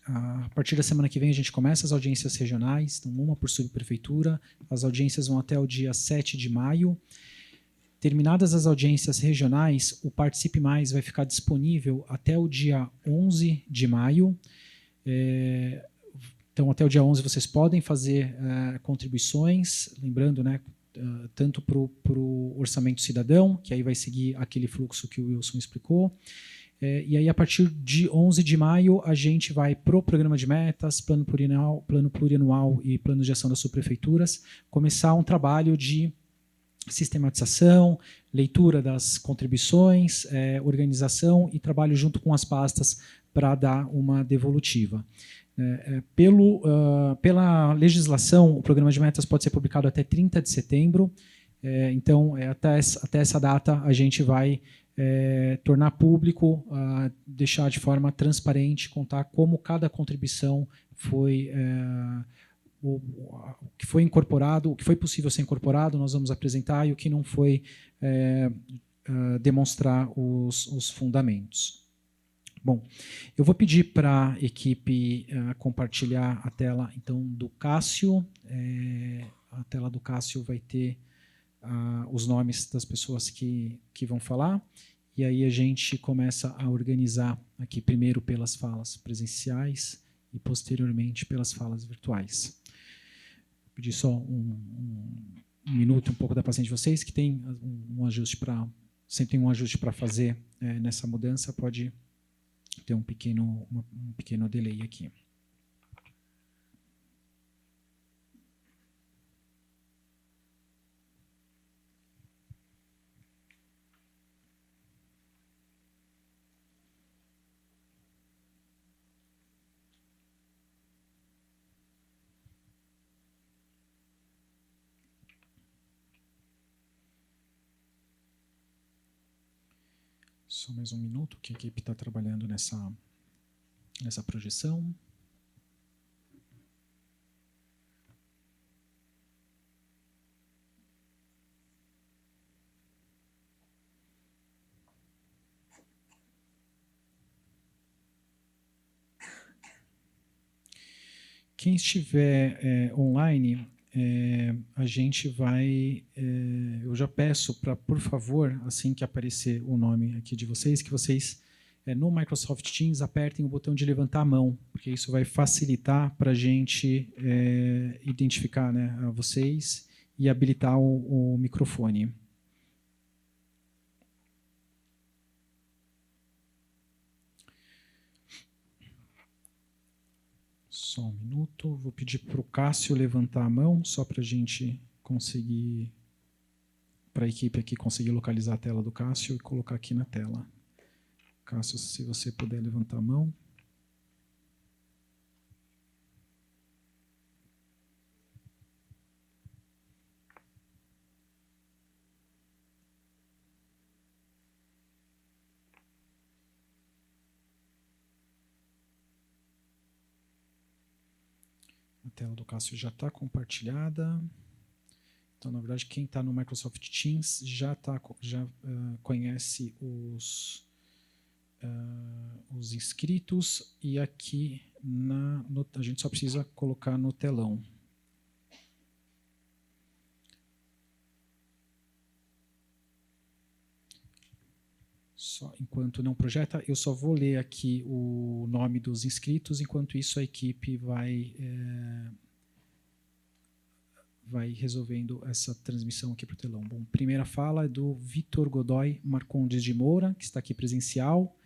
A partir da semana que vem a gente começa as audiências regionais, então uma por subprefeitura, as audiências vão até o dia 7 de maio. Terminadas as audiências regionais, o Participe Mais vai ficar disponível até o dia 11 de maio. Então, até o dia 11 vocês podem fazer contribuições, lembrando, né, tanto para o Orçamento Cidadão, que aí vai seguir aquele fluxo que o Wilson explicou, e aí a partir de 11 de maio a gente vai para o Programa de Metas, Plano Plurianual e Plano de Ação das Subprefeituras, começar um trabalho de sistematização, leitura das contribuições, organização e trabalho junto com as pastas para dar uma devolutiva. Pela legislação, o programa de metas pode ser publicado até 30 de setembro, então até essa data a gente vai tornar público, deixar de forma transparente, contar como cada contribuição foi, o que foi incorporado, o que foi possível ser incorporado, nós vamos apresentar, e o que não foi, demonstrar os fundamentos. Bom, eu vou pedir para a equipe compartilhar a tela então, do Cássio. A tela do Cássio vai ter os nomes das pessoas que vão falar, e aí a gente começa a organizar aqui primeiro pelas falas presenciais e posteriormente pelas falas virtuais. Vou pedir só um minuto, um pouco da paciência de vocês, que tem um ajuste sempre tem um ajuste para fazer nessa mudança, pode ter um pequeno delay aqui. Só mais um minuto que a equipe está trabalhando nessa projeção. Quem estiver online, a gente vai... eu já peço para, por favor, assim que aparecer o nome aqui de vocês, que vocês, no Microsoft Teams, apertem o botão de levantar a mão, porque isso vai facilitar para a gente identificar, né, a vocês e habilitar o microfone. Só um minuto, vou pedir para o Cássio levantar a mão, só para a gente conseguir, para a equipe aqui conseguir localizar a tela do Cássio e colocar aqui na tela. Cássio, se você puder levantar a mão. A tela do Cássio já está compartilhada. Então, na verdade, quem está no Microsoft Teams já conhece os inscritos, e aqui a gente só precisa colocar no telão. Só, enquanto não projeta, eu só vou ler aqui o nome dos inscritos, enquanto isso a equipe vai resolvendo essa transmissão aqui para o telão. Bom, primeira fala é do Vitor Godoy Marcondes de Moura, que está aqui presencial.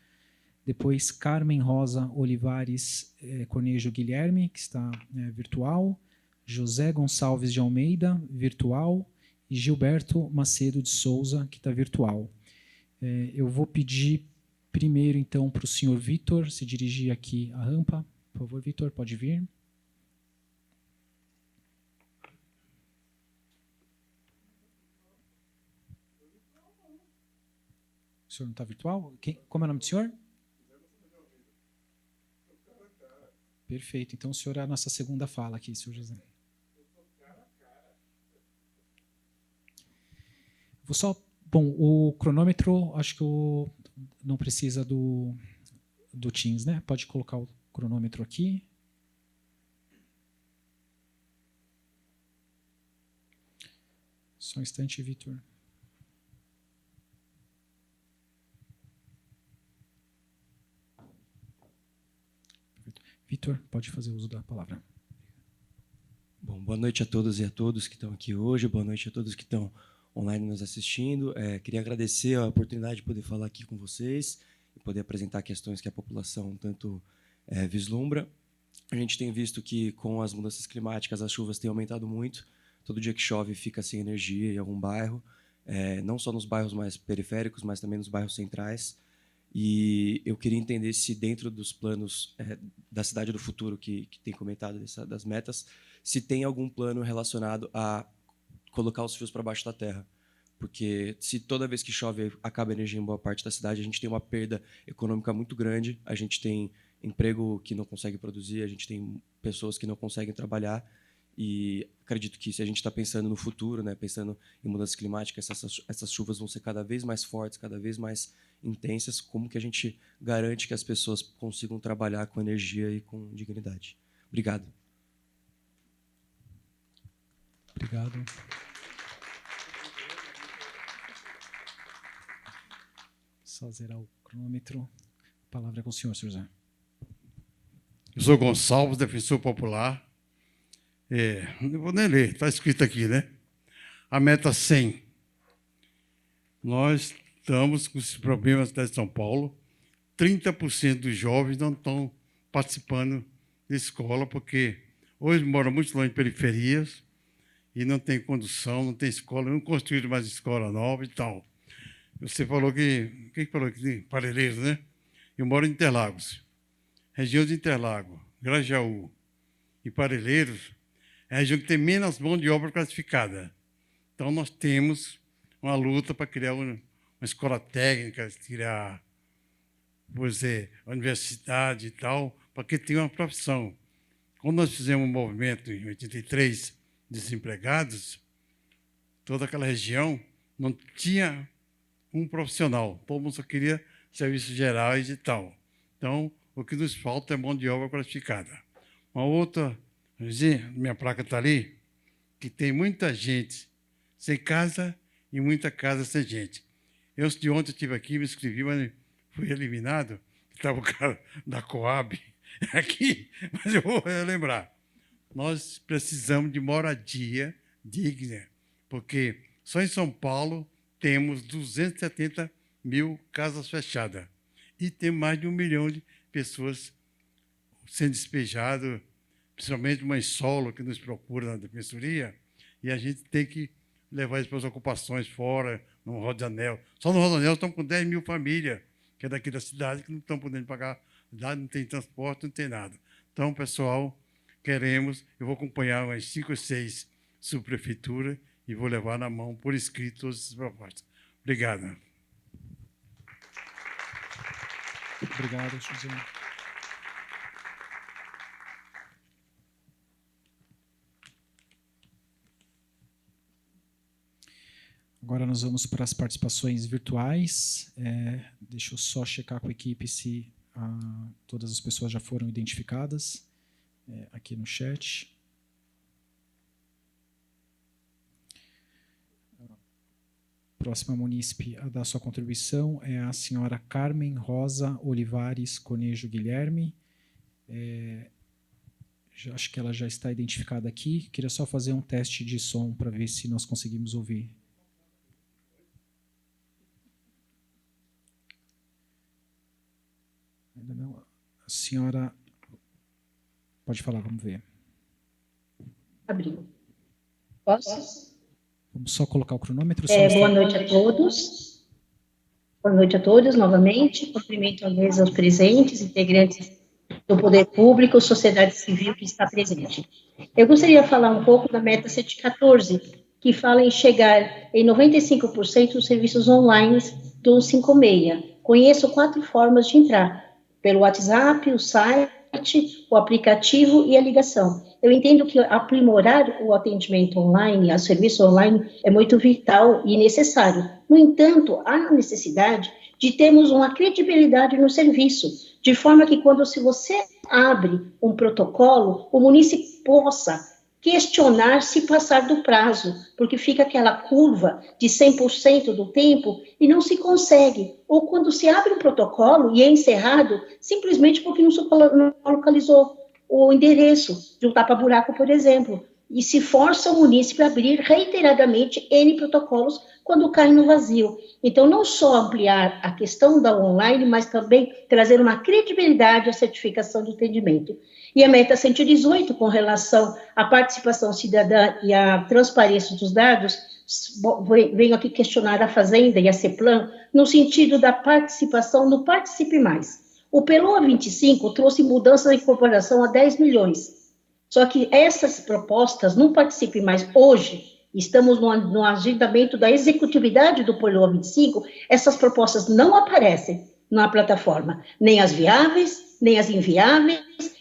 Depois, Carmen Rosa Olivares Cornejo Guilherme, que está virtual. José Gonçalves de Almeida, virtual. E Gilberto Macedo de Souza, que está virtual. Eu vou pedir primeiro, então, para o senhor Vitor se dirigir aqui à rampa. Por favor, Vitor, pode vir. O senhor não está virtual? Como é o nome do senhor? Perfeito. Então, o senhor é a nossa segunda fala aqui, senhor José. Vou só... Bom, o cronômetro, acho que não precisa do Teams, né? Pode colocar o cronômetro aqui. Só um instante, Vitor. Vitor, pode fazer uso da palavra. Bom, boa noite a todos e a todos que estão aqui hoje, boa noite a todos que estão online nos assistindo. Queria agradecer a oportunidade de poder falar aqui com vocês e poder apresentar questões que a população tanto vislumbra. A gente tem visto que, com as mudanças climáticas, as chuvas têm aumentado muito. Todo dia que chove, fica sem energia em algum bairro, não só nos bairros mais periféricos, mas também nos bairros centrais. E eu queria entender se, dentro dos planos da cidade do futuro, que tem comentado das metas, se tem algum plano relacionado a colocar os fios para baixo da terra. Porque se toda vez que chove acaba a energia em boa parte da cidade, a gente tem uma perda econômica muito grande, a gente tem emprego que não consegue produzir, a gente tem pessoas que não conseguem trabalhar. E acredito que, se a gente está pensando no futuro, né, pensando em mudanças climáticas, essas chuvas vão ser cada vez mais fortes, cada vez mais intensas. Como que a gente garante que as pessoas consigam trabalhar com energia e com dignidade? Obrigado. Obrigado. Só zerar o cronômetro. A palavra é com o senhor, senhor José. Eu sou Gonçalves, defensor popular. Não vou nem ler, está escrito aqui, né? A meta 100. Nós estamos com esses problemas na cidade de São Paulo. 30% dos jovens não estão participando de escola, porque hoje moram muito longe de periferias e não tem condução, não tem escola, não construíram mais escola nova e tal. Você falou que... Quem falou que Parelheiros, né? Eu moro em Interlagos. Região de Interlagos, Grajaú e Parelheiros é a região que tem menos mão de obra classificada. Então, nós temos uma luta para criar uma escola técnica, criar, vou dizer, universidade e tal, para que tenha uma profissão. Quando nós fizemos um movimento em 83, desempregados, toda aquela região não tinha um profissional. Todo mundo só queria serviços gerais e tal. Então, o que nos falta é mão de obra qualificada. Uma outra, minha placa está ali, que tem muita gente sem casa e muita casa sem gente. Eu, de ontem, estive aqui, me inscrevi, mas fui eliminado. Estava o cara da Coab aqui, mas eu vou lembrar. Nós precisamos de moradia digna, porque só em São Paulo temos 270 mil casas fechadas e tem mais de 1 milhão de pessoas sendo despejadas, principalmente mães solo que nos procuram na defensoria, e a gente tem que levar isso para as ocupações fora, no Rodanel. Só no Rodanel estão com 10 mil famílias, que é daqui da cidade, que não estão podendo pagar, não tem transporte, não tem nada. Então, pessoal, eu vou acompanhar umas 5 ou 6 subprefeituras e vou levar na mão, por escrito, todas essas propostas. Obrigado. Obrigado, José. Agora nós vamos para as participações virtuais. Deixa eu só checar com a equipe se todas as pessoas já foram identificadas aqui no chat. A próxima munícipe a dar sua contribuição é a senhora Carmen Rosa Olivares Conejo Guilherme. Acho que ela já está identificada aqui. Queria só fazer um teste de som para ver se nós conseguimos ouvir. Ainda não. A senhora pode falar, vamos ver. Abriu. Posso? Vamos só colocar o cronômetro. Boa noite a todos. Boa noite a todos, novamente. Cumprimento a mesa, os presentes, integrantes do Poder Público, sociedade civil que está presente. Eu gostaria de falar um pouco da meta 714, que fala em chegar em 95% dos serviços online do 156. Conheço 4 formas de entrar: pelo WhatsApp, o site, o aplicativo e a ligação. Eu entendo que aprimorar o atendimento online, o serviço online, é muito vital e necessário. No entanto, há necessidade de termos uma credibilidade no serviço, de forma que se você abre um protocolo, o município possa questionar se passar do prazo, porque fica aquela curva de 100% do tempo e não se consegue. Ou quando se abre um protocolo e é encerrado, simplesmente porque não localizou o endereço de um tapa-buraco, por exemplo, e se força o município a abrir reiteradamente N protocolos quando cai no vazio. Então, não só ampliar a questão da online, mas também trazer uma credibilidade à certificação de atendimento. E a meta 118, com relação à participação cidadã e à transparência dos dados, venho aqui questionar a Fazenda e a CEPLAN no sentido da participação no Participe Mais. O PELOA 25 trouxe mudança da incorporação a 10 milhões. Só que essas propostas não Participe Mais hoje, estamos no agendamento da executividade do PELOA 25, essas propostas não aparecem na plataforma, nem as viáveis, nem as inviáveis,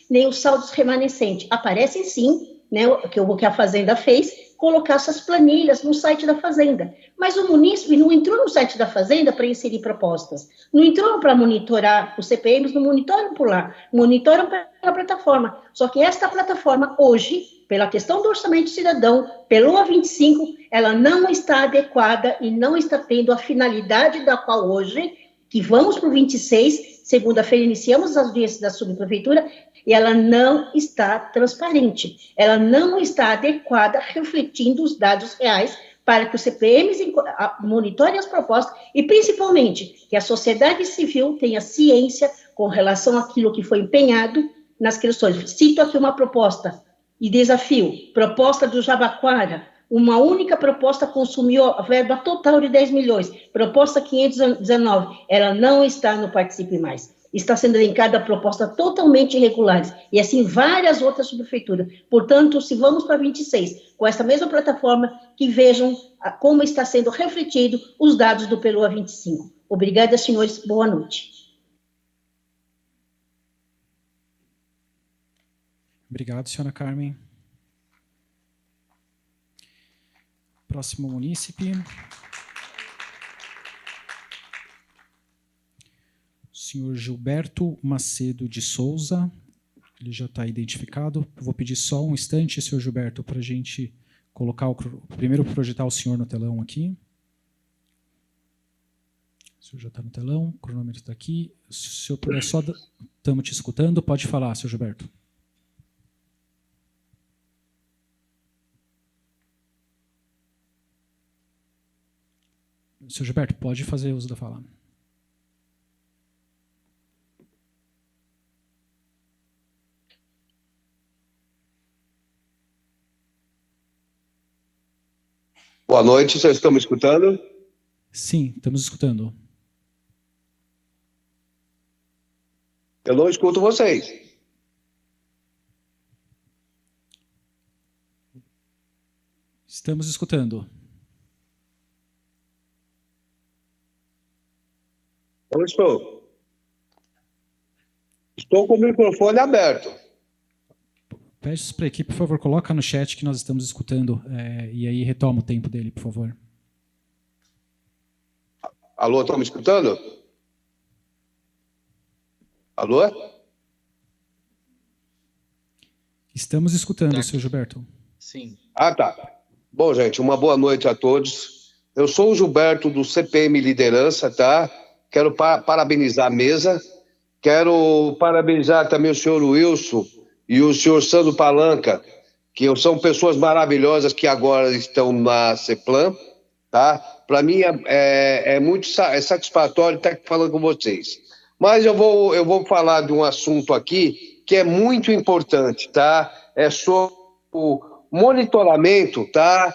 nem os saldos remanescentes. Aparecem sim, né, que a Fazenda fez, colocar essas planilhas no site da Fazenda. Mas o munícipe não entrou no site da Fazenda para inserir propostas. Não entrou para monitorar, os CPMs não monitoram por lá, monitoram pela plataforma. Só que esta plataforma, hoje, pela questão do orçamento cidadão, pelo A25, ela não está adequada e não está tendo a finalidade da qual hoje, que vamos para o 26, segunda-feira iniciamos as audiências da subprefeitura, e ela não está transparente, ela não está adequada, refletindo os dados reais para que os CPMs monitorem as propostas e, principalmente, que a sociedade civil tenha ciência com relação àquilo que foi empenhado nas questões. Cito aqui uma proposta e desafio, proposta do Jabaquara, uma única proposta consumiu a verba total de 10 milhões, proposta 519, ela não está no Participe Mais. Está sendo elencada proposta totalmente irregulares, e assim várias outras subprefeituras. Portanto, se vamos para 26, com essa mesma plataforma, que vejam como está sendo refletido os dados do PELOA 25. Obrigada, senhores. Boa noite. Obrigado, senhora Carmen. Próximo munícipe. Senhor Gilberto Macedo de Souza, ele já está identificado. Eu vou pedir só um instante, senhor Gilberto, para a gente colocar primeiro projetar o senhor no telão aqui. O senhor já está no telão, o cronômetro está aqui. Se o senhor puder só... Estamos te escutando, pode falar, senhor Gilberto. Senhor Gilberto, pode fazer uso da fala. Boa noite, vocês estão me escutando? Sim, estamos escutando. Eu não escuto vocês. Estamos escutando. Eu estou. Estou com o microfone aberto. Peço para a equipe, por favor, coloca no chat que nós estamos escutando, e aí retoma o tempo dele, por favor. Alô, estão me escutando? Alô? Estamos escutando, senhor Gilberto. Sim. Ah, tá. Bom, gente, uma boa noite a todos. Eu sou o Gilberto do CPM Liderança, tá? Quero parabenizar a mesa. Quero parabenizar também o senhor Wilson e o senhor Sandro Palanca, que são pessoas maravilhosas que agora estão na CEPLAN, tá? Para mim é muito satisfatório estar falando com vocês. Mas eu vou falar de um assunto aqui que é muito importante, tá? É sobre o monitoramento, tá?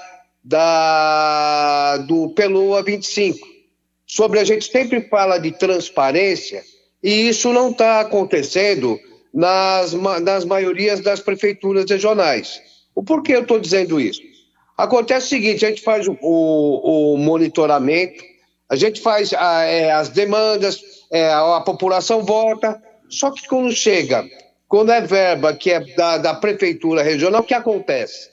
Do PELOA 25, a gente sempre fala de transparência, e isso não está acontecendo nas maiorias das prefeituras regionais. O porquê eu estou dizendo isso? Acontece o seguinte, a gente faz o monitoramento, a gente faz as demandas, a população vota, só que quando é verba que é da prefeitura regional, o que acontece?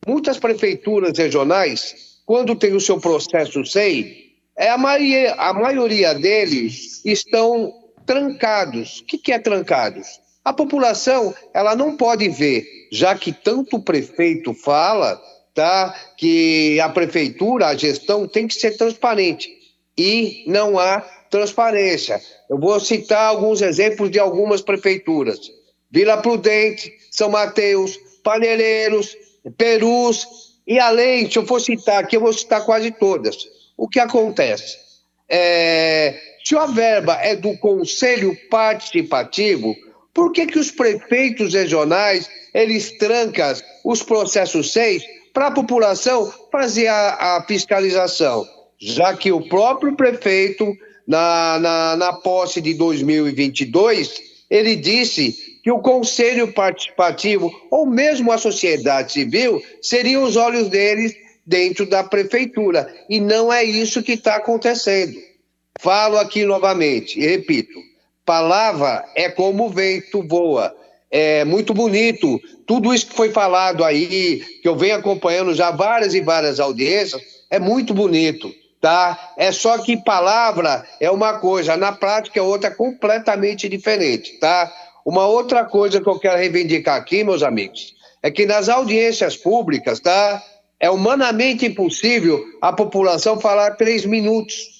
Muitas prefeituras regionais, quando tem o seu processo SEI, a maioria deles estão trancados. O que é trancados? A população ela não pode ver, já que tanto o prefeito fala, tá, que a prefeitura, a gestão tem que ser transparente. E não há transparência. Eu vou citar alguns exemplos de algumas prefeituras. Vila Prudente, São Mateus, Panelheiros, Perus, e além, se eu for citar aqui, eu vou citar quase todas. O que acontece? Se a verba é do Conselho Participativo, por que os prefeitos regionais eles trancam os processos 6 para a população fazer a fiscalização? Já que o próprio prefeito, na posse de 2022, ele disse que o Conselho Participativo, ou mesmo a sociedade civil, seriam os olhos deles dentro da prefeitura. E não é isso que está acontecendo. Falo aqui novamente e repito, palavra é como o vento voa. É muito bonito. Tudo isso que foi falado aí, que eu venho acompanhando já várias e várias audiências, é muito bonito. Tá? É só que palavra é uma coisa, na prática é outra completamente diferente, tá? Uma outra coisa que eu quero reivindicar aqui, meus amigos, é que nas audiências públicas, tá? É humanamente impossível a população falar 3 minutos.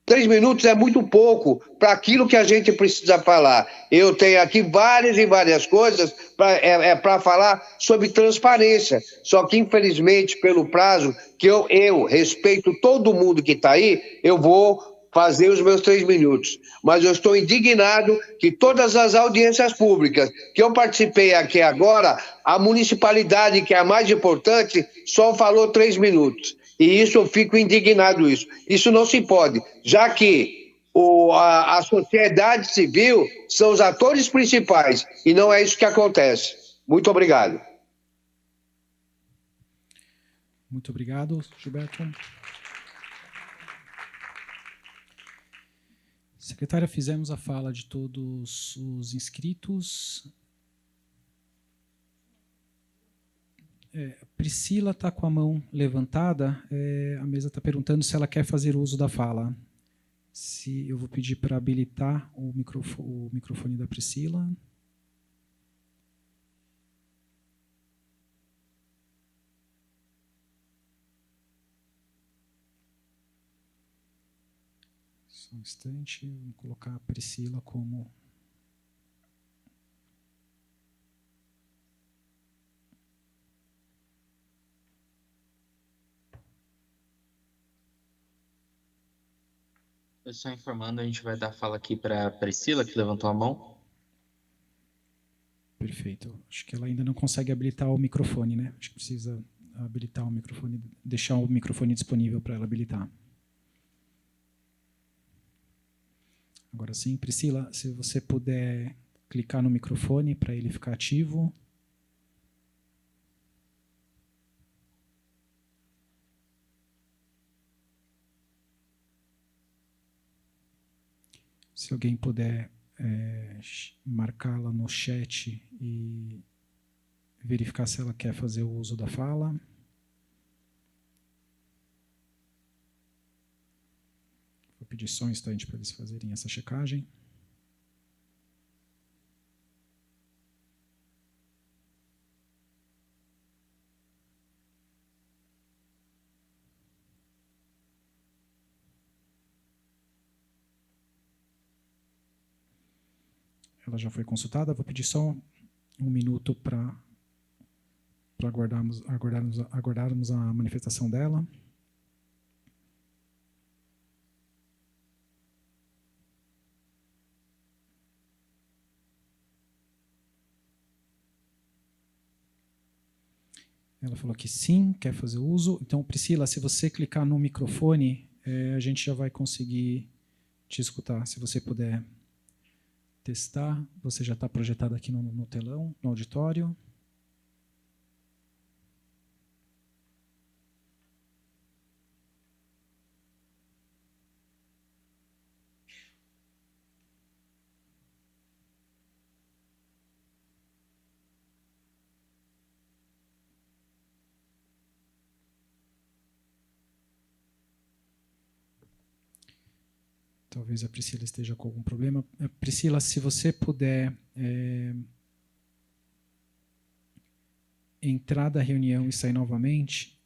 3 minutos é muito pouco para aquilo que a gente precisa falar. Eu tenho aqui várias e várias coisas para falar sobre transparência. Só que, infelizmente, pelo prazo, que eu respeito todo mundo que está aí, eu vou fazer os meus 3 minutos. Mas eu estou indignado que todas as audiências públicas que eu participei aqui agora, a municipalidade, que é a mais importante, só falou 3 minutos. E isso eu fico indignado isso. Isso não se pode, já que a sociedade civil são os atores principais e não é isso que acontece. Muito obrigado. Muito obrigado, Gilberto. Secretária, fizemos a fala de todos os inscritos. Priscila está com a mão levantada. A mesa está perguntando se ela quer fazer uso da fala. Eu vou pedir para habilitar o microfone da Priscila. Só um instante, vou colocar a Priscila como... Só informando, a gente vai dar fala aqui para a Priscila, que levantou a mão. Perfeito. Acho que ela ainda não consegue habilitar o microfone, né? Acho que precisa habilitar o microfone, deixar o microfone disponível para ela habilitar. Agora sim, Priscila, se você puder clicar no microfone para ele ficar ativo. Se alguém puder marcá-la no chat e verificar se ela quer fazer o uso da fala. Vou pedir só um instante para eles fazerem essa checagem. Ela já foi consultada. Vou pedir só um minuto para aguardarmos a manifestação dela. Ela falou que sim, quer fazer uso. Então, Priscila, se você clicar no microfone, a gente já vai conseguir te escutar. Se você puder testar, você já está projetado aqui no telão, no auditório. Talvez a Priscila esteja com algum problema. Priscila, se você puder entrar da reunião e sair novamente,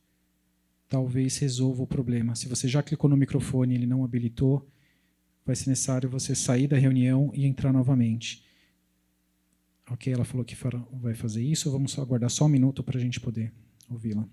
talvez resolva o problema. Se você já clicou no microfone e ele não habilitou, vai ser necessário você sair da reunião e entrar novamente. Ok, ela falou que vai fazer isso. Vamos aguardar só um minuto para a gente poder ouvi-la.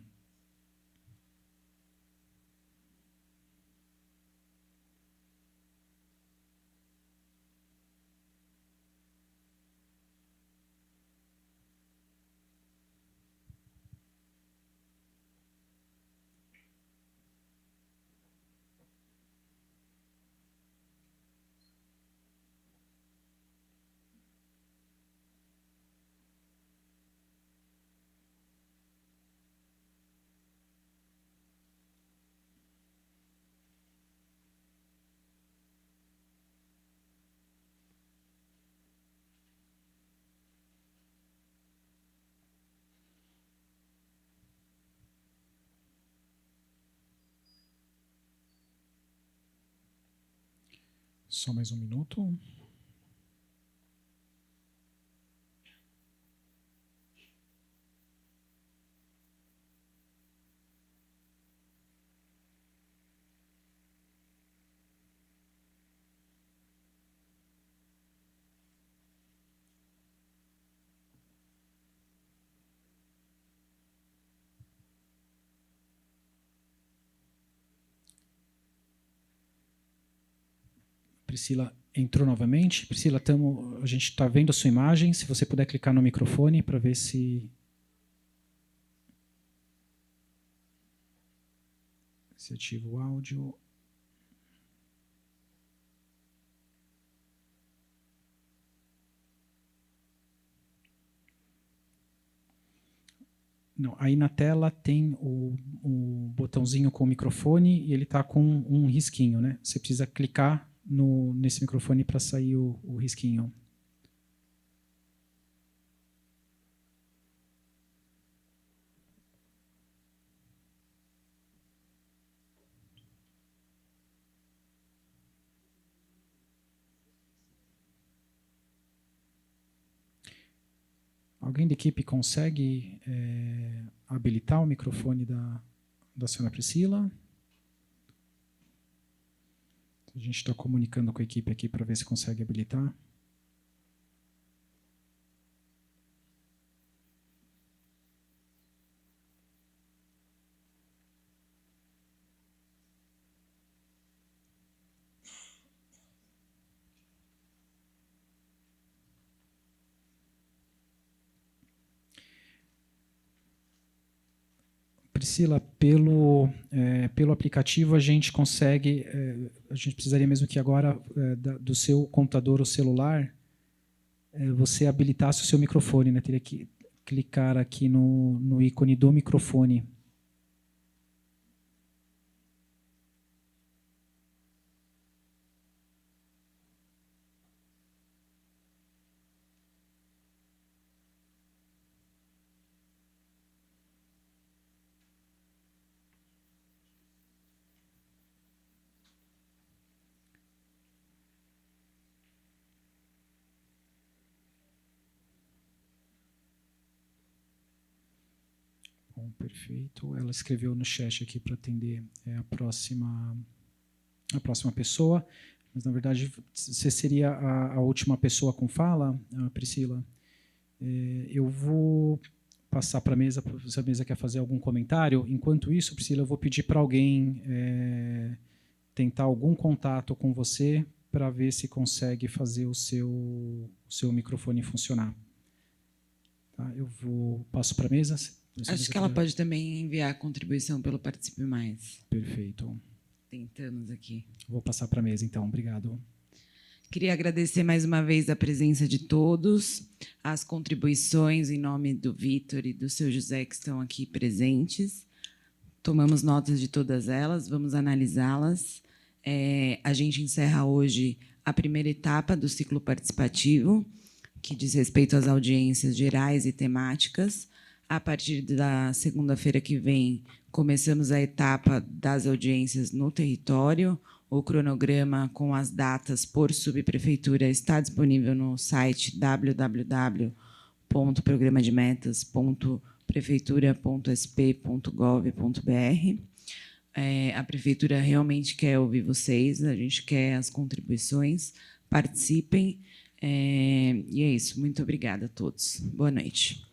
Só mais um minuto. Priscila entrou novamente. Priscila, a gente está vendo a sua imagem. Se você puder clicar no microfone para ver se ativa o áudio. Não, aí na tela tem o botãozinho com o microfone e ele está com um risquinho, né? Você precisa clicar nesse microfone para sair o risquinho. Alguém da equipe consegue habilitar o microfone da senhora Priscila? A gente está comunicando com a equipe aqui para ver se consegue habilitar. Priscila, pelo aplicativo a gente consegue, a gente precisaria mesmo que agora do seu computador ou celular você habilitasse o seu microfone, né? Teria que clicar aqui no ícone do microfone. Bom, perfeito. Ela escreveu no chat aqui para atender a próxima pessoa, mas na verdade você seria a última pessoa com fala, Priscila. Eu vou passar para a mesa, se a mesa quer fazer algum comentário. Enquanto isso, Priscila, eu vou pedir para alguém tentar algum contato com você para ver se consegue fazer o seu microfone funcionar. Tá? Passo para a mesa. Acho que ela pode também enviar a contribuição pelo Participe Mais. Perfeito. Tentamos aqui. Vou passar para a mesa, então. Obrigado. Queria agradecer mais uma vez a presença de todos, as contribuições em nome do Vitor e do seu José que estão aqui presentes. Tomamos notas de todas elas, vamos analisá-las. A gente encerra hoje a primeira etapa do ciclo participativo, que diz respeito às audiências gerais e temáticas. A partir da segunda-feira que vem, começamos a etapa das audiências no território. O cronograma com as datas por subprefeitura está disponível no site www.programademetas.prefeitura.sp.gov.br. A prefeitura realmente quer ouvir vocês, a gente quer as contribuições, participem. E é isso. Muito obrigada a todos. Boa noite.